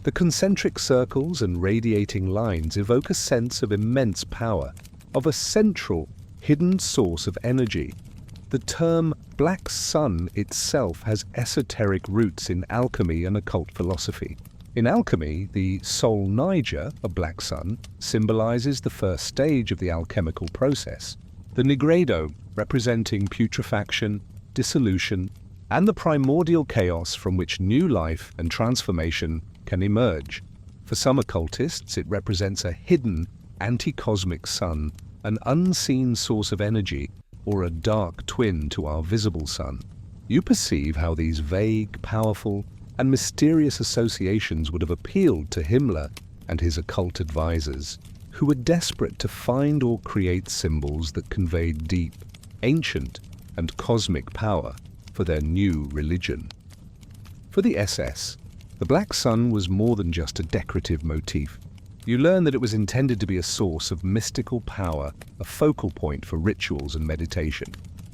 The concentric circles and radiating lines evoke a sense of immense power, of a central, hidden source of energy. The term Black Sun itself has esoteric roots in alchemy and occult philosophy. In alchemy, the Sol Niger, a black sun, symbolizes the first stage of the alchemical process. The Nigredo, representing putrefaction, dissolution, and the primordial chaos from which new life and transformation can emerge. For some occultists, it represents a hidden, anti-cosmic sun, an unseen source of energy, or a dark twin to our visible sun. You perceive how these vague, powerful, and mysterious associations would have appealed to Himmler and his occult advisors, who were desperate to find or create symbols that conveyed deep, ancient, and cosmic power for their new religion. For the SS, the Black Sun was more than just a decorative motif. You learn that it was intended to be a source of mystical power, a focal point for rituals and meditation.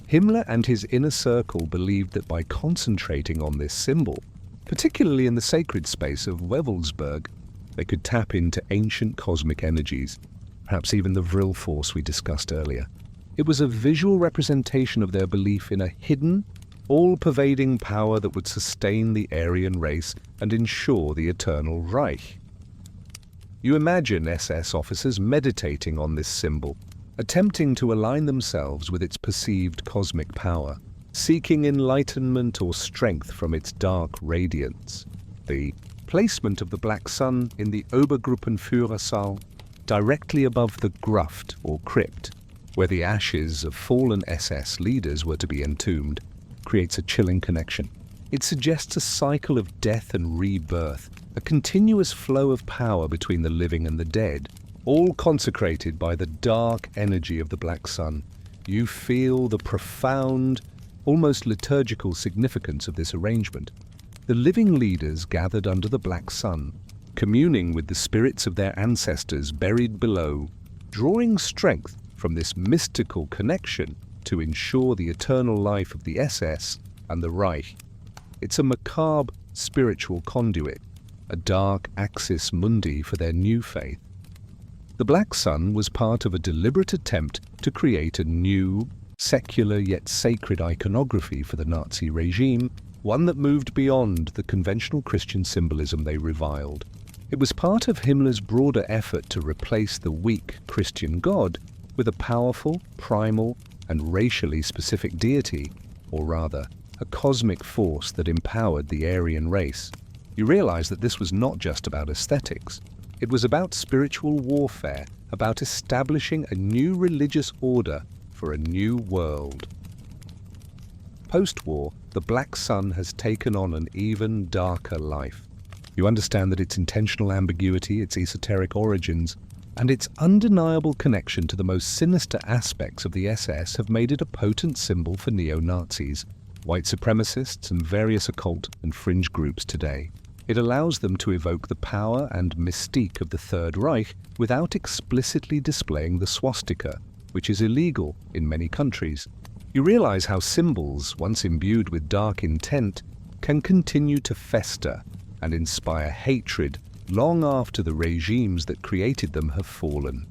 Himmler and his inner circle believed that by concentrating on this symbol, particularly in the sacred space of Wewelsburg, they could tap into ancient cosmic energies, perhaps even the Vril force we discussed earlier. It was a visual representation of their belief in a hidden, all-pervading power that would sustain the Aryan race and ensure the eternal Reich. You imagine SS officers meditating on this symbol, attempting to align themselves with its perceived cosmic power, seeking enlightenment or strength from its dark radiance. The placement of the Black Sun in the Obergruppenführersaal, directly above the Gruft or crypt, where the ashes of fallen SS leaders were to be entombed, creates a chilling connection. It suggests a cycle of death and rebirth, a continuous flow of power between the living and the dead, all consecrated by the dark energy of the Black Sun. You feel the profound, almost liturgical significance of this arrangement. The living leaders gathered under the Black Sun, communing with the spirits of their ancestors buried below, drawing strength from this mystical connection to ensure the eternal life of the SS and the Reich. It's a macabre spiritual conduit, a dark axis mundi for their new faith. The Black Sun was part of a deliberate attempt to create a new, secular yet sacred iconography for the Nazi regime, one that moved beyond the conventional Christian symbolism they reviled. It was part of Himmler's broader effort to replace the weak Christian God with a powerful, primal, and racially specific deity, or rather, a cosmic force that empowered the Aryan race. You realize that this was not just about aesthetics. It was about spiritual warfare, about establishing a new religious order for a new world. Post-war, the Black Sun has taken on an even darker life. You understand that its intentional ambiguity, its esoteric origins, and its undeniable connection to the most sinister aspects of the SS have made it a potent symbol for neo-Nazis, white supremacists, and various occult and fringe groups today. It allows them to evoke the power and mystique of the Third Reich without explicitly displaying the swastika, which is illegal in many countries. You realize how symbols, once imbued with dark intent, can continue to fester and inspire hatred, long after the regimes that created them have fallen.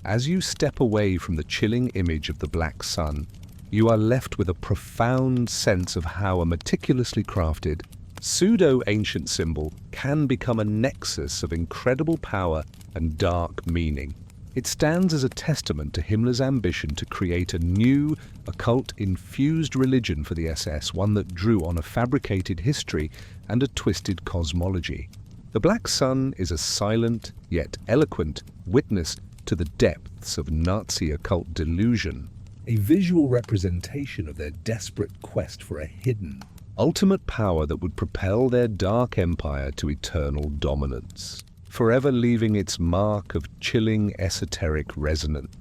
As you step away from the chilling image of the black sun, you are left with a profound sense of how a meticulously crafted, pseudo-ancient symbol can become a nexus of incredible power and dark meaning. It stands as a testament to Himmler's ambition to create a new, occult-infused religion for the SS, one that drew on a fabricated history and a twisted cosmology. The Black Sun is a silent, yet eloquent, witness to the depths of Nazi occult delusion, a visual representation of their desperate quest for a hidden, ultimate power that would propel their dark empire to eternal dominance, forever leaving its mark of chilling esoteric resonance.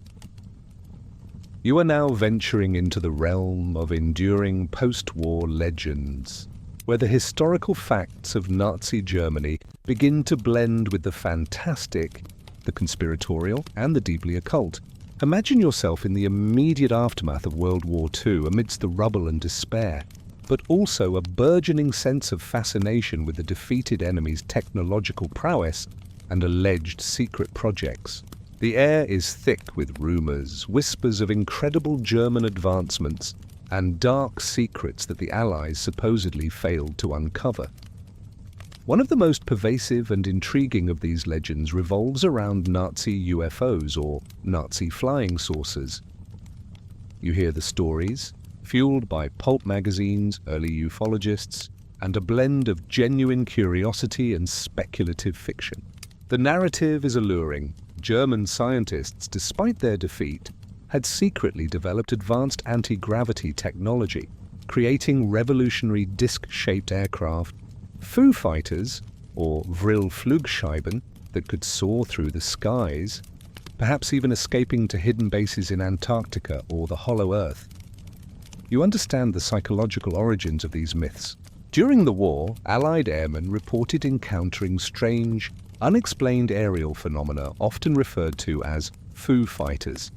You are now venturing into the realm of enduring post-war legends, where the historical facts of Nazi Germany begin to blend with the fantastic, the conspiratorial, and the deeply occult. Imagine yourself in the immediate aftermath of World War II amidst the rubble and despair, but also a burgeoning sense of fascination with the defeated enemy's technological prowess and alleged secret projects. The air is thick with rumors, whispers of incredible German advancements, and dark secrets that the Allies supposedly failed to uncover. One of the most pervasive and intriguing of these legends revolves around Nazi UFOs, or Nazi flying saucers. You hear the stories, fueled by pulp magazines, early ufologists, and a blend of genuine curiosity and speculative fiction. The narrative is alluring. German scientists, despite their defeat, had secretly developed advanced anti-gravity technology, creating revolutionary disc-shaped aircraft, Foo Fighters, or Vril Flugscheiben, that could soar through the skies, perhaps even escaping to hidden bases in Antarctica or the Hollow Earth. You understand the psychological origins of these myths. During the war, Allied airmen reported encountering strange, unexplained aerial phenomena often referred to as Foo Fighters.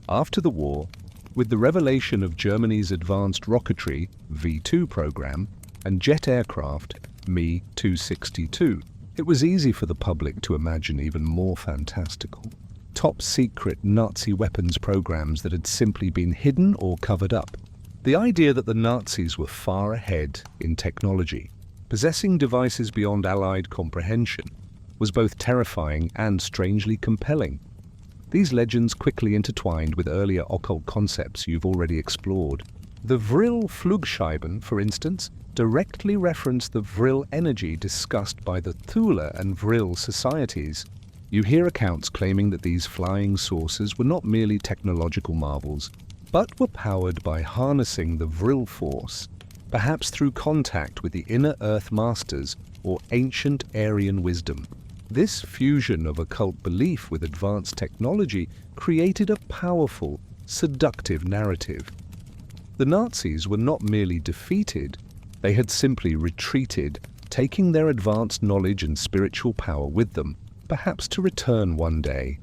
After the war, with the revelation of Germany's advanced rocketry V2 program and jet aircraft Me-262, it was easy for the public to imagine even more fantastical, top-secret Nazi weapons programs that had simply been hidden or covered up. The idea that the Nazis were far ahead in technology, possessing devices beyond Allied comprehension, was both terrifying and strangely compelling. These legends quickly intertwined with earlier occult concepts you've already explored. The Vril Flugscheiben, for instance, directly referenced the Vril energy discussed by the Thule and Vril societies. You hear accounts claiming that these flying saucers were not merely technological marvels, but were powered by harnessing the Vril force, perhaps through contact with the inner Earth Masters or ancient Aryan wisdom. This fusion of occult belief with advanced technology created a powerful, seductive narrative. The Nazis were not merely defeated, they had simply retreated, taking their advanced knowledge and spiritual power with them, perhaps to return one day.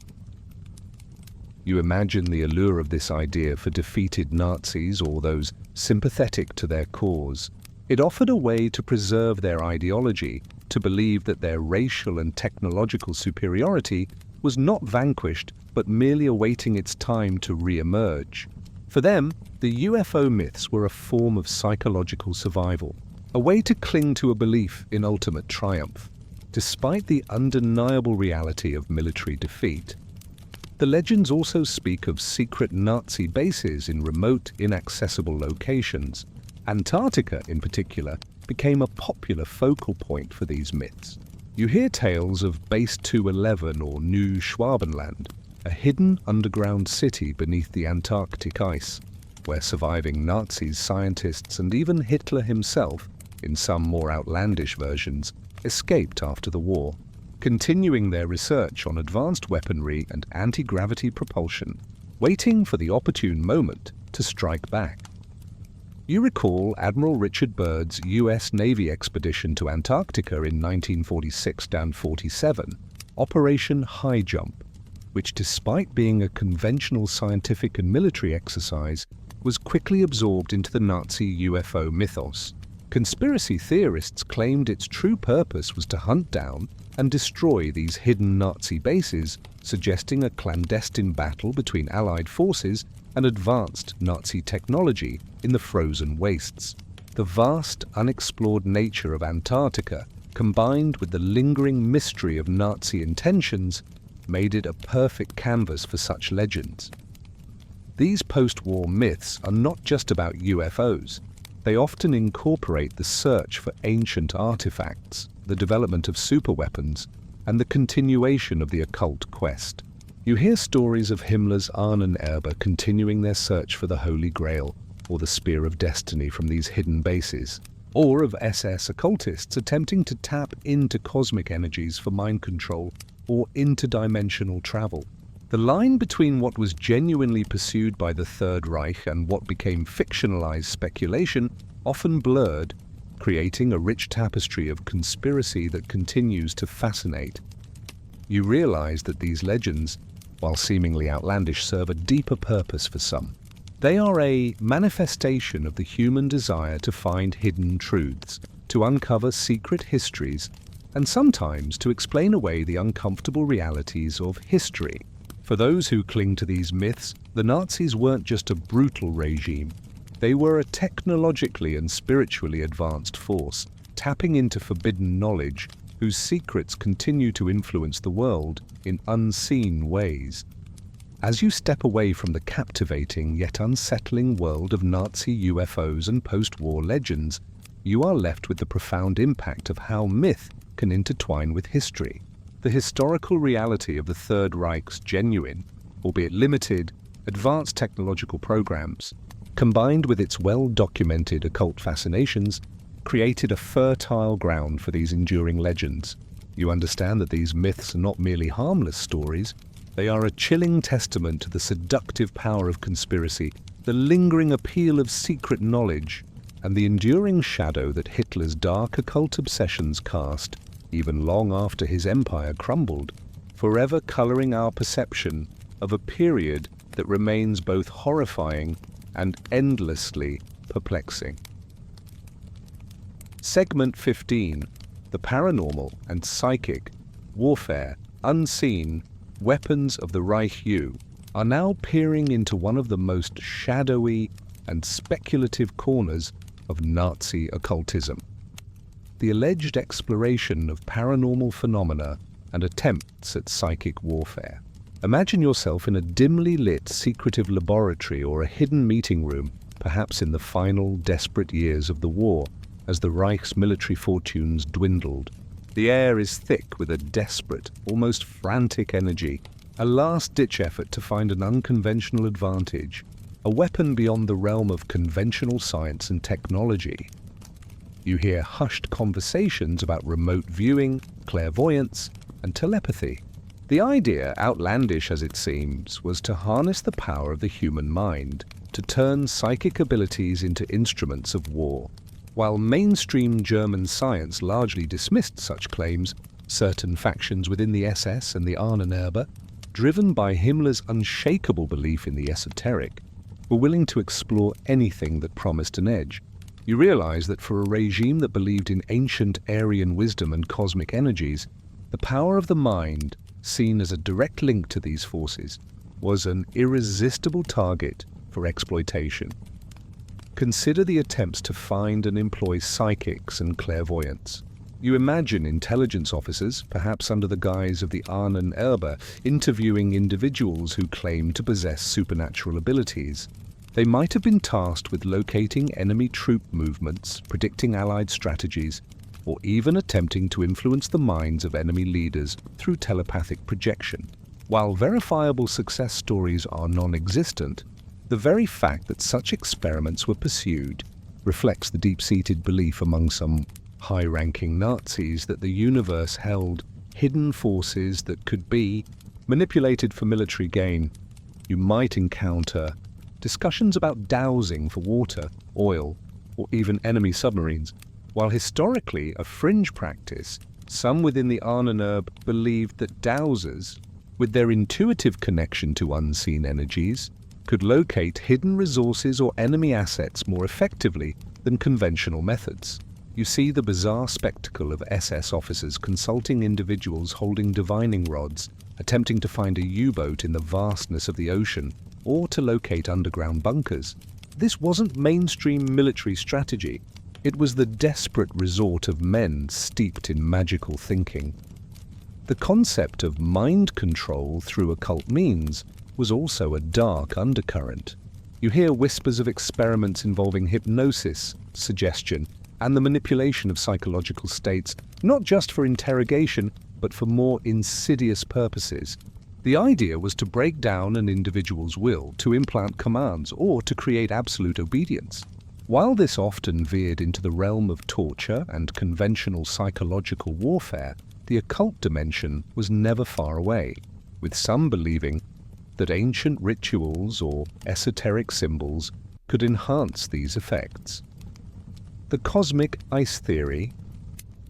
You imagine the allure of this idea for defeated Nazis or those sympathetic to their cause. It offered a way to preserve their ideology, to believe that their racial and technological superiority was not vanquished but merely awaiting its time to re-emerge. For them, the UFO myths were a form of psychological survival, a way to cling to a belief in ultimate triumph, despite the undeniable reality of military defeat. The legends also speak of secret Nazi bases in remote, inaccessible locations. Antarctica, in particular, became a popular focal point for these myths. You hear tales of Base 211 or New Schwabenland, a hidden underground city beneath the Antarctic ice, where surviving Nazis, scientists, and even Hitler himself, in some more outlandish versions, escaped after the war, continuing their research on advanced weaponry and anti-gravity propulsion, waiting for the opportune moment to strike back. You recall Admiral Richard Byrd's U.S. Navy expedition to Antarctica in 1946-47, Operation High Jump, which, despite being a conventional scientific and military exercise, was quickly absorbed into the Nazi UFO mythos. Conspiracy theorists claimed its true purpose was to hunt down and destroy these hidden Nazi bases, suggesting a clandestine battle between Allied forces and advanced Nazi technology in the frozen wastes. The vast, unexplored nature of Antarctica, combined with the lingering mystery of Nazi intentions, made it a perfect canvas for such legends. These post-war myths are not just about UFOs. They often incorporate the search for ancient artifacts, the development of superweapons, and the continuation of the occult quest. You hear stories of Himmler's Ahnenerbe continuing their search for the Holy Grail or the Spear of Destiny from these hidden bases, or of SS occultists attempting to tap into cosmic energies for mind control or interdimensional travel. The line between what was genuinely pursued by the Third Reich and what became fictionalized speculation often blurred, creating a rich tapestry of conspiracy that continues to fascinate. You realize that these legends, while seemingly outlandish, serve a deeper purpose for some. They are a manifestation of the human desire to find hidden truths, to uncover secret histories, and sometimes to explain away the uncomfortable realities of history. For those who cling to these myths, the Nazis weren't just a brutal regime. They were a technologically and spiritually advanced force, tapping into forbidden knowledge, whose secrets continue to influence the world in unseen ways. As you step away from the captivating yet unsettling world of Nazi UFOs and post-war legends, you are left with the profound impact of how myth can intertwine with history. The historical reality of the Third Reich's genuine, albeit limited, advanced technological programs, combined with its well-documented occult fascinations, created a fertile ground for these enduring legends. You understand that these myths are not merely harmless stories. They are a chilling testament to the seductive power of conspiracy, the lingering appeal of secret knowledge, and the enduring shadow that Hitler's dark occult obsessions cast, even long after his empire crumbled, forever coloring our perception of a period that remains both horrifying and endlessly perplexing. Segment 15. The Paranormal and Psychic Warfare Unseen Weapons of the Reich U are now peering into one of the most shadowy and speculative corners of Nazi occultism. The alleged exploration of paranormal phenomena and attempts at psychic warfare. Imagine yourself in a dimly lit, secretive laboratory or a hidden meeting room, perhaps in the final, desperate years of the war, as the Reich's military fortunes dwindled. The air is thick with a desperate, almost frantic energy, a last-ditch effort to find an unconventional advantage, a weapon beyond the realm of conventional science and technology. You hear hushed conversations about remote viewing, clairvoyance, and telepathy. The idea, outlandish as it seems, was to harness the power of the human mind, to turn psychic abilities into instruments of war. While mainstream German science largely dismissed such claims, certain factions within the SS and the Ahnenerbe, driven by Himmler's unshakable belief in the esoteric, were willing to explore anything that promised an edge. You realize that for a regime that believed in ancient Aryan wisdom and cosmic energies, the power of the mind, seen as a direct link to these forces, was an irresistible target for exploitation. Consider the attempts to find and employ psychics and clairvoyants. You imagine intelligence officers, perhaps under the guise of the Ahnenerbe, interviewing individuals who claim to possess supernatural abilities. They might have been tasked with locating enemy troop movements, predicting Allied strategies, or even attempting to influence the minds of enemy leaders through telepathic projection. While verifiable success stories are non-existent, the very fact that such experiments were pursued reflects the deep-seated belief among some high-ranking Nazis that the universe held hidden forces that could be manipulated for military gain. You might encounter discussions about dowsing for water, oil, or even enemy submarines. While historically a fringe practice, some within the Ahnenerbe believed that dowsers, with their intuitive connection to unseen energies, could locate hidden resources or enemy assets more effectively than conventional methods. You see the bizarre spectacle of SS officers consulting individuals holding divining rods, attempting to find a U-boat in the vastness of the ocean, or to locate underground bunkers. This wasn't mainstream military strategy. It was the desperate resort of men steeped in magical thinking. The concept of mind control through occult means was also a dark undercurrent. You hear whispers of experiments involving hypnosis, suggestion, and the manipulation of psychological states, not just for interrogation, but for more insidious purposes. The idea was to break down an individual's will, to implant commands, or to create absolute obedience. While this often veered into the realm of torture and conventional psychological warfare, the occult dimension was never far away, with some believing that ancient rituals or esoteric symbols could enhance these effects. The cosmic ice theory,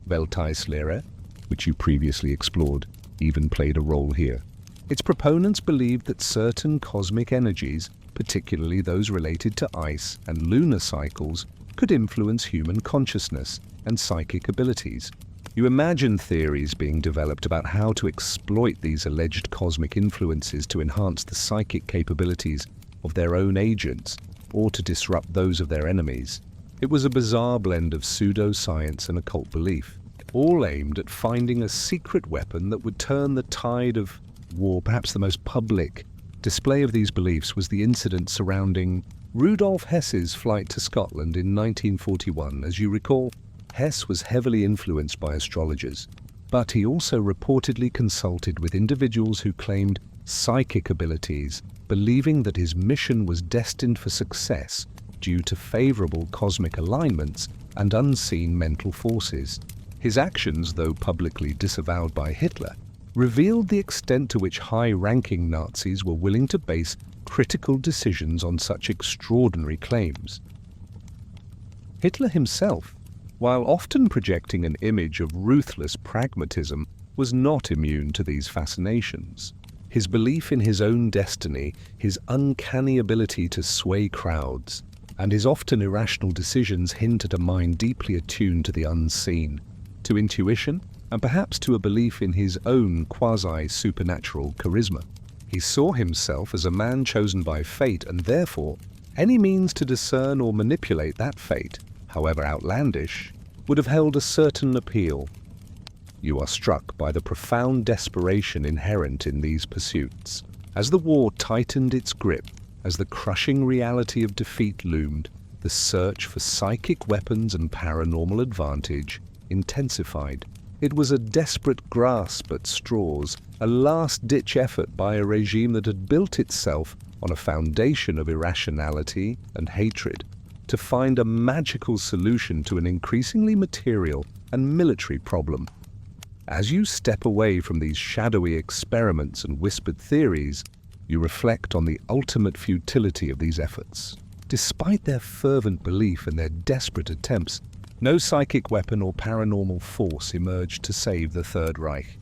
Welteislehre, which you previously explored, even played a role here. Its proponents believed that certain cosmic energies, particularly those related to ice and lunar cycles, could influence human consciousness and psychic abilities. You imagine theories being developed about how to exploit these alleged cosmic influences to enhance the psychic capabilities of their own agents or to disrupt those of their enemies. It was a bizarre blend of pseudo-science and occult belief, all aimed at finding a secret weapon that would turn the tide of war. Perhaps the most public display of these beliefs was the incident surrounding Rudolf Hess's flight to Scotland in 1941. As you recall, Hess was heavily influenced by astrologers, but he also reportedly consulted with individuals who claimed psychic abilities, believing that his mission was destined for success due to favorable cosmic alignments and unseen mental forces. His actions, though publicly disavowed by Hitler, revealed the extent to which high-ranking Nazis were willing to base critical decisions on such extraordinary claims. Hitler himself, while often projecting an image of ruthless pragmatism, was not immune to these fascinations. His belief in his own destiny, his uncanny ability to sway crowds, and his often irrational decisions hint at a mind deeply attuned to the unseen, to intuition, and perhaps to a belief in his own quasi-supernatural charisma. He saw himself as a man chosen by fate, and therefore any means to discern or manipulate that fate, however outlandish, would have held a certain appeal. You are struck by the profound desperation inherent in these pursuits. As the war tightened its grip, as the crushing reality of defeat loomed, the search for psychic weapons and paranormal advantage intensified. It was a desperate grasp at straws, a last-ditch effort by a regime that had built itself on a foundation of irrationality and hatred, to find a magical solution to an increasingly material and military problem. As you step away from these shadowy experiments and whispered theories, you reflect on the ultimate futility of these efforts. Despite their fervent belief and their desperate attempts, no psychic weapon or paranormal force emerged to save the Third Reich.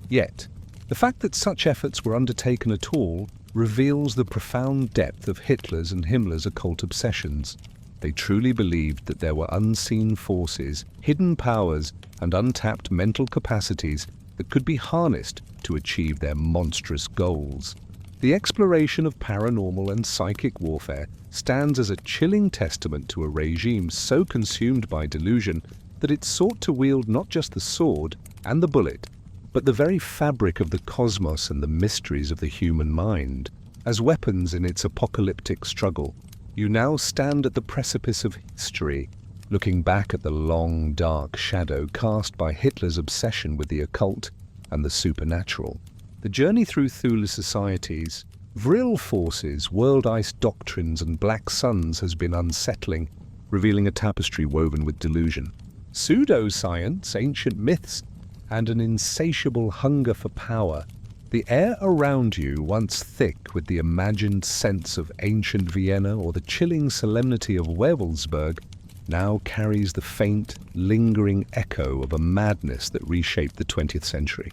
Yet, the fact that such efforts were undertaken at all reveals the profound depth of Hitler's and Himmler's occult obsessions. They truly believed that there were unseen forces, hidden powers, and untapped mental capacities that could be harnessed to achieve their monstrous goals. The exploration of paranormal and psychic warfare stands as a chilling testament to a regime so consumed by delusion that it sought to wield not just the sword and the bullet, but the very fabric of the cosmos and the mysteries of the human mind. As weapons in its apocalyptic struggle, you now stand at the precipice of history, looking back at the long, dark shadow cast by Hitler's obsession with the occult and the supernatural. The journey through Thule societies, vril forces, world-ice doctrines, and black suns has been unsettling, revealing a tapestry woven with delusion, pseudo-science, ancient myths, and an insatiable hunger for power. The air around you, once thick with the imagined sense of ancient Vienna or the chilling solemnity of Wewelsburg, now carries the faint, lingering echo of a madness that reshaped the 20th century.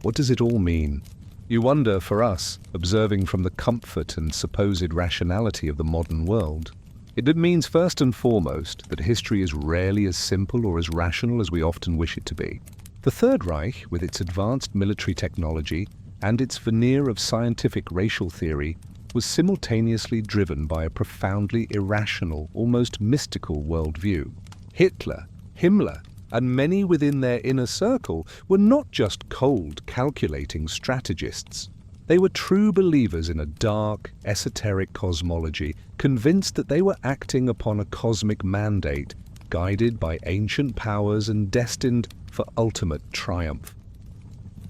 What does it all mean? You wonder, for us, observing from the comfort and supposed rationality of the modern world. It means first and foremost that history is rarely as simple or as rational as we often wish it to be. The Third Reich, with its advanced military technology and its veneer of scientific racial theory, was simultaneously driven by a profoundly irrational, almost mystical worldview. Hitler, Himmler, and many within their inner circle were not just cold, calculating strategists. They were true believers in a dark, esoteric cosmology, convinced that they were acting upon a cosmic mandate, guided by ancient powers and destined for ultimate triumph.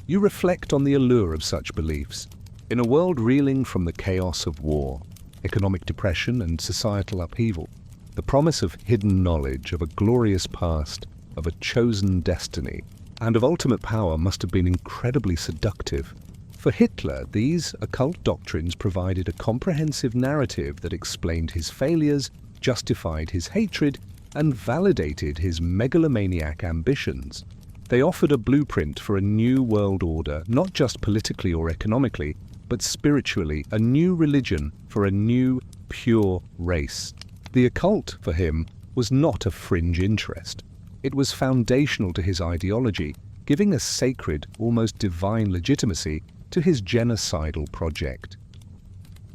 You reflect on the allure of such beliefs. In a world reeling from the chaos of war, economic depression and societal upheaval, the promise of hidden knowledge, of a glorious past, of a chosen destiny, and of ultimate power must have been incredibly seductive. For Hitler, these occult doctrines provided a comprehensive narrative that explained his failures, justified his hatred, and validated his megalomaniac ambitions. They offered a blueprint for a new world order, not just politically or economically, but spiritually, a new religion for a new, pure race. The occult, for him, was not a fringe interest. It was foundational to his ideology, giving a sacred, almost divine legitimacy to his genocidal project.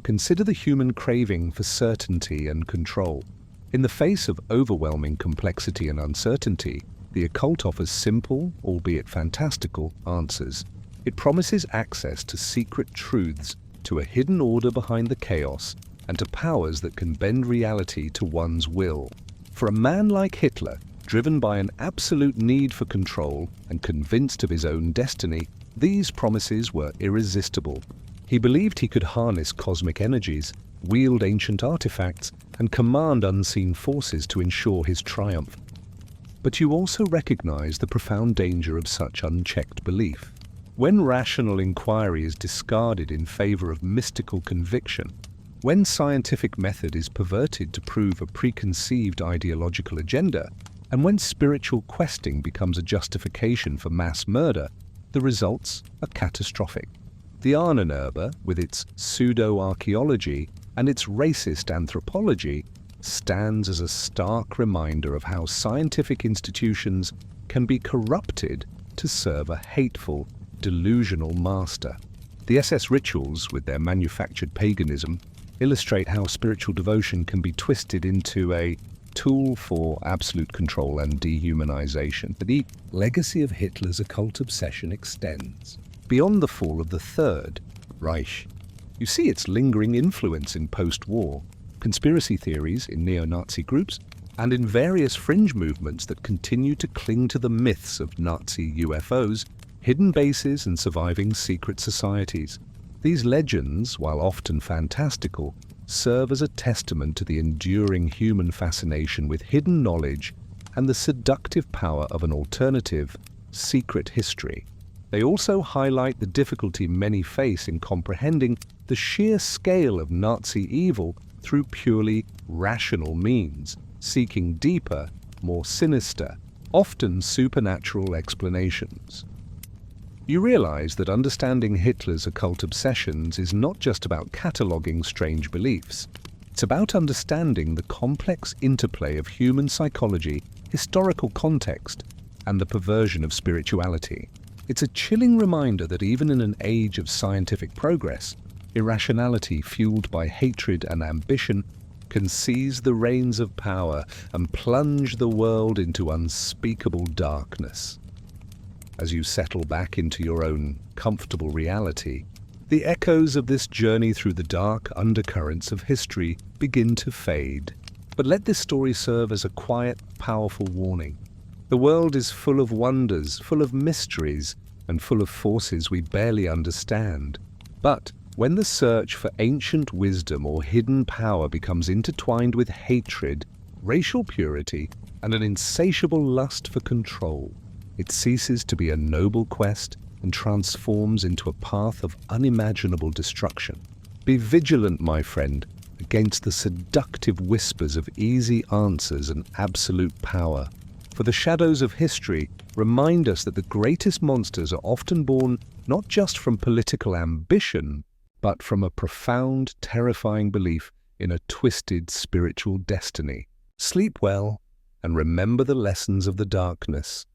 Consider the human craving for certainty and control. In the face of overwhelming complexity and uncertainty, the occult offers simple, albeit fantastical, answers. It promises access to secret truths, to a hidden order behind the chaos, and to powers that can bend reality to one's will. For a man like Hitler, driven by an absolute need for control and convinced of his own destiny, these promises were irresistible. He believed he could harness cosmic energies, wield ancient artifacts, and command unseen forces to ensure his triumph. But you also recognize the profound danger of such unchecked belief. When rational inquiry is discarded in favor of mystical conviction, when scientific method is perverted to prove a preconceived ideological agenda, and when spiritual questing becomes a justification for mass murder, the results are catastrophic. The Ahnenurbe, with its pseudo-archaeology and its racist anthropology, stands as a stark reminder of how scientific institutions can be corrupted to serve a hateful, delusional master. The SS rituals, with their manufactured paganism, illustrate how spiritual devotion can be twisted into a tool for absolute control and dehumanization. The legacy of Hitler's occult obsession extends beyond the fall of the Third Reich. You see its lingering influence in post-war conspiracy theories, in neo-Nazi groups, and in various fringe movements that continue to cling to the myths of Nazi UFOs, hidden bases, and surviving secret societies. These legends, while often fantastical, serve as a testament to the enduring human fascination with hidden knowledge and the seductive power of an alternative, secret history. They also highlight the difficulty many face in comprehending the sheer scale of Nazi evil through purely rational means, seeking deeper, more sinister, often supernatural explanations. You realize that understanding Hitler's occult obsessions is not just about cataloging strange beliefs. It's about understanding the complex interplay of human psychology, historical context, and the perversion of spirituality. It's a chilling reminder that even in an age of scientific progress, irrationality fueled by hatred and ambition can seize the reins of power and plunge the world into unspeakable darkness. As you settle back into your own comfortable reality, the echoes of this journey through the dark undercurrents of history begin to fade. But let this story serve as a quiet, powerful warning. The world is full of wonders, full of mysteries, and full of forces we barely understand. But when the search for ancient wisdom or hidden power becomes intertwined with hatred, racial purity, and an insatiable lust for control, it ceases to be a noble quest and transforms into a path of unimaginable destruction. Be vigilant, my friend, against the seductive whispers of easy answers and absolute power, For the shadows of history remind us that the greatest monsters are often born not just from political ambition, but from a profound, terrifying belief in a twisted spiritual destiny. Sleep well and remember the lessons of the darkness.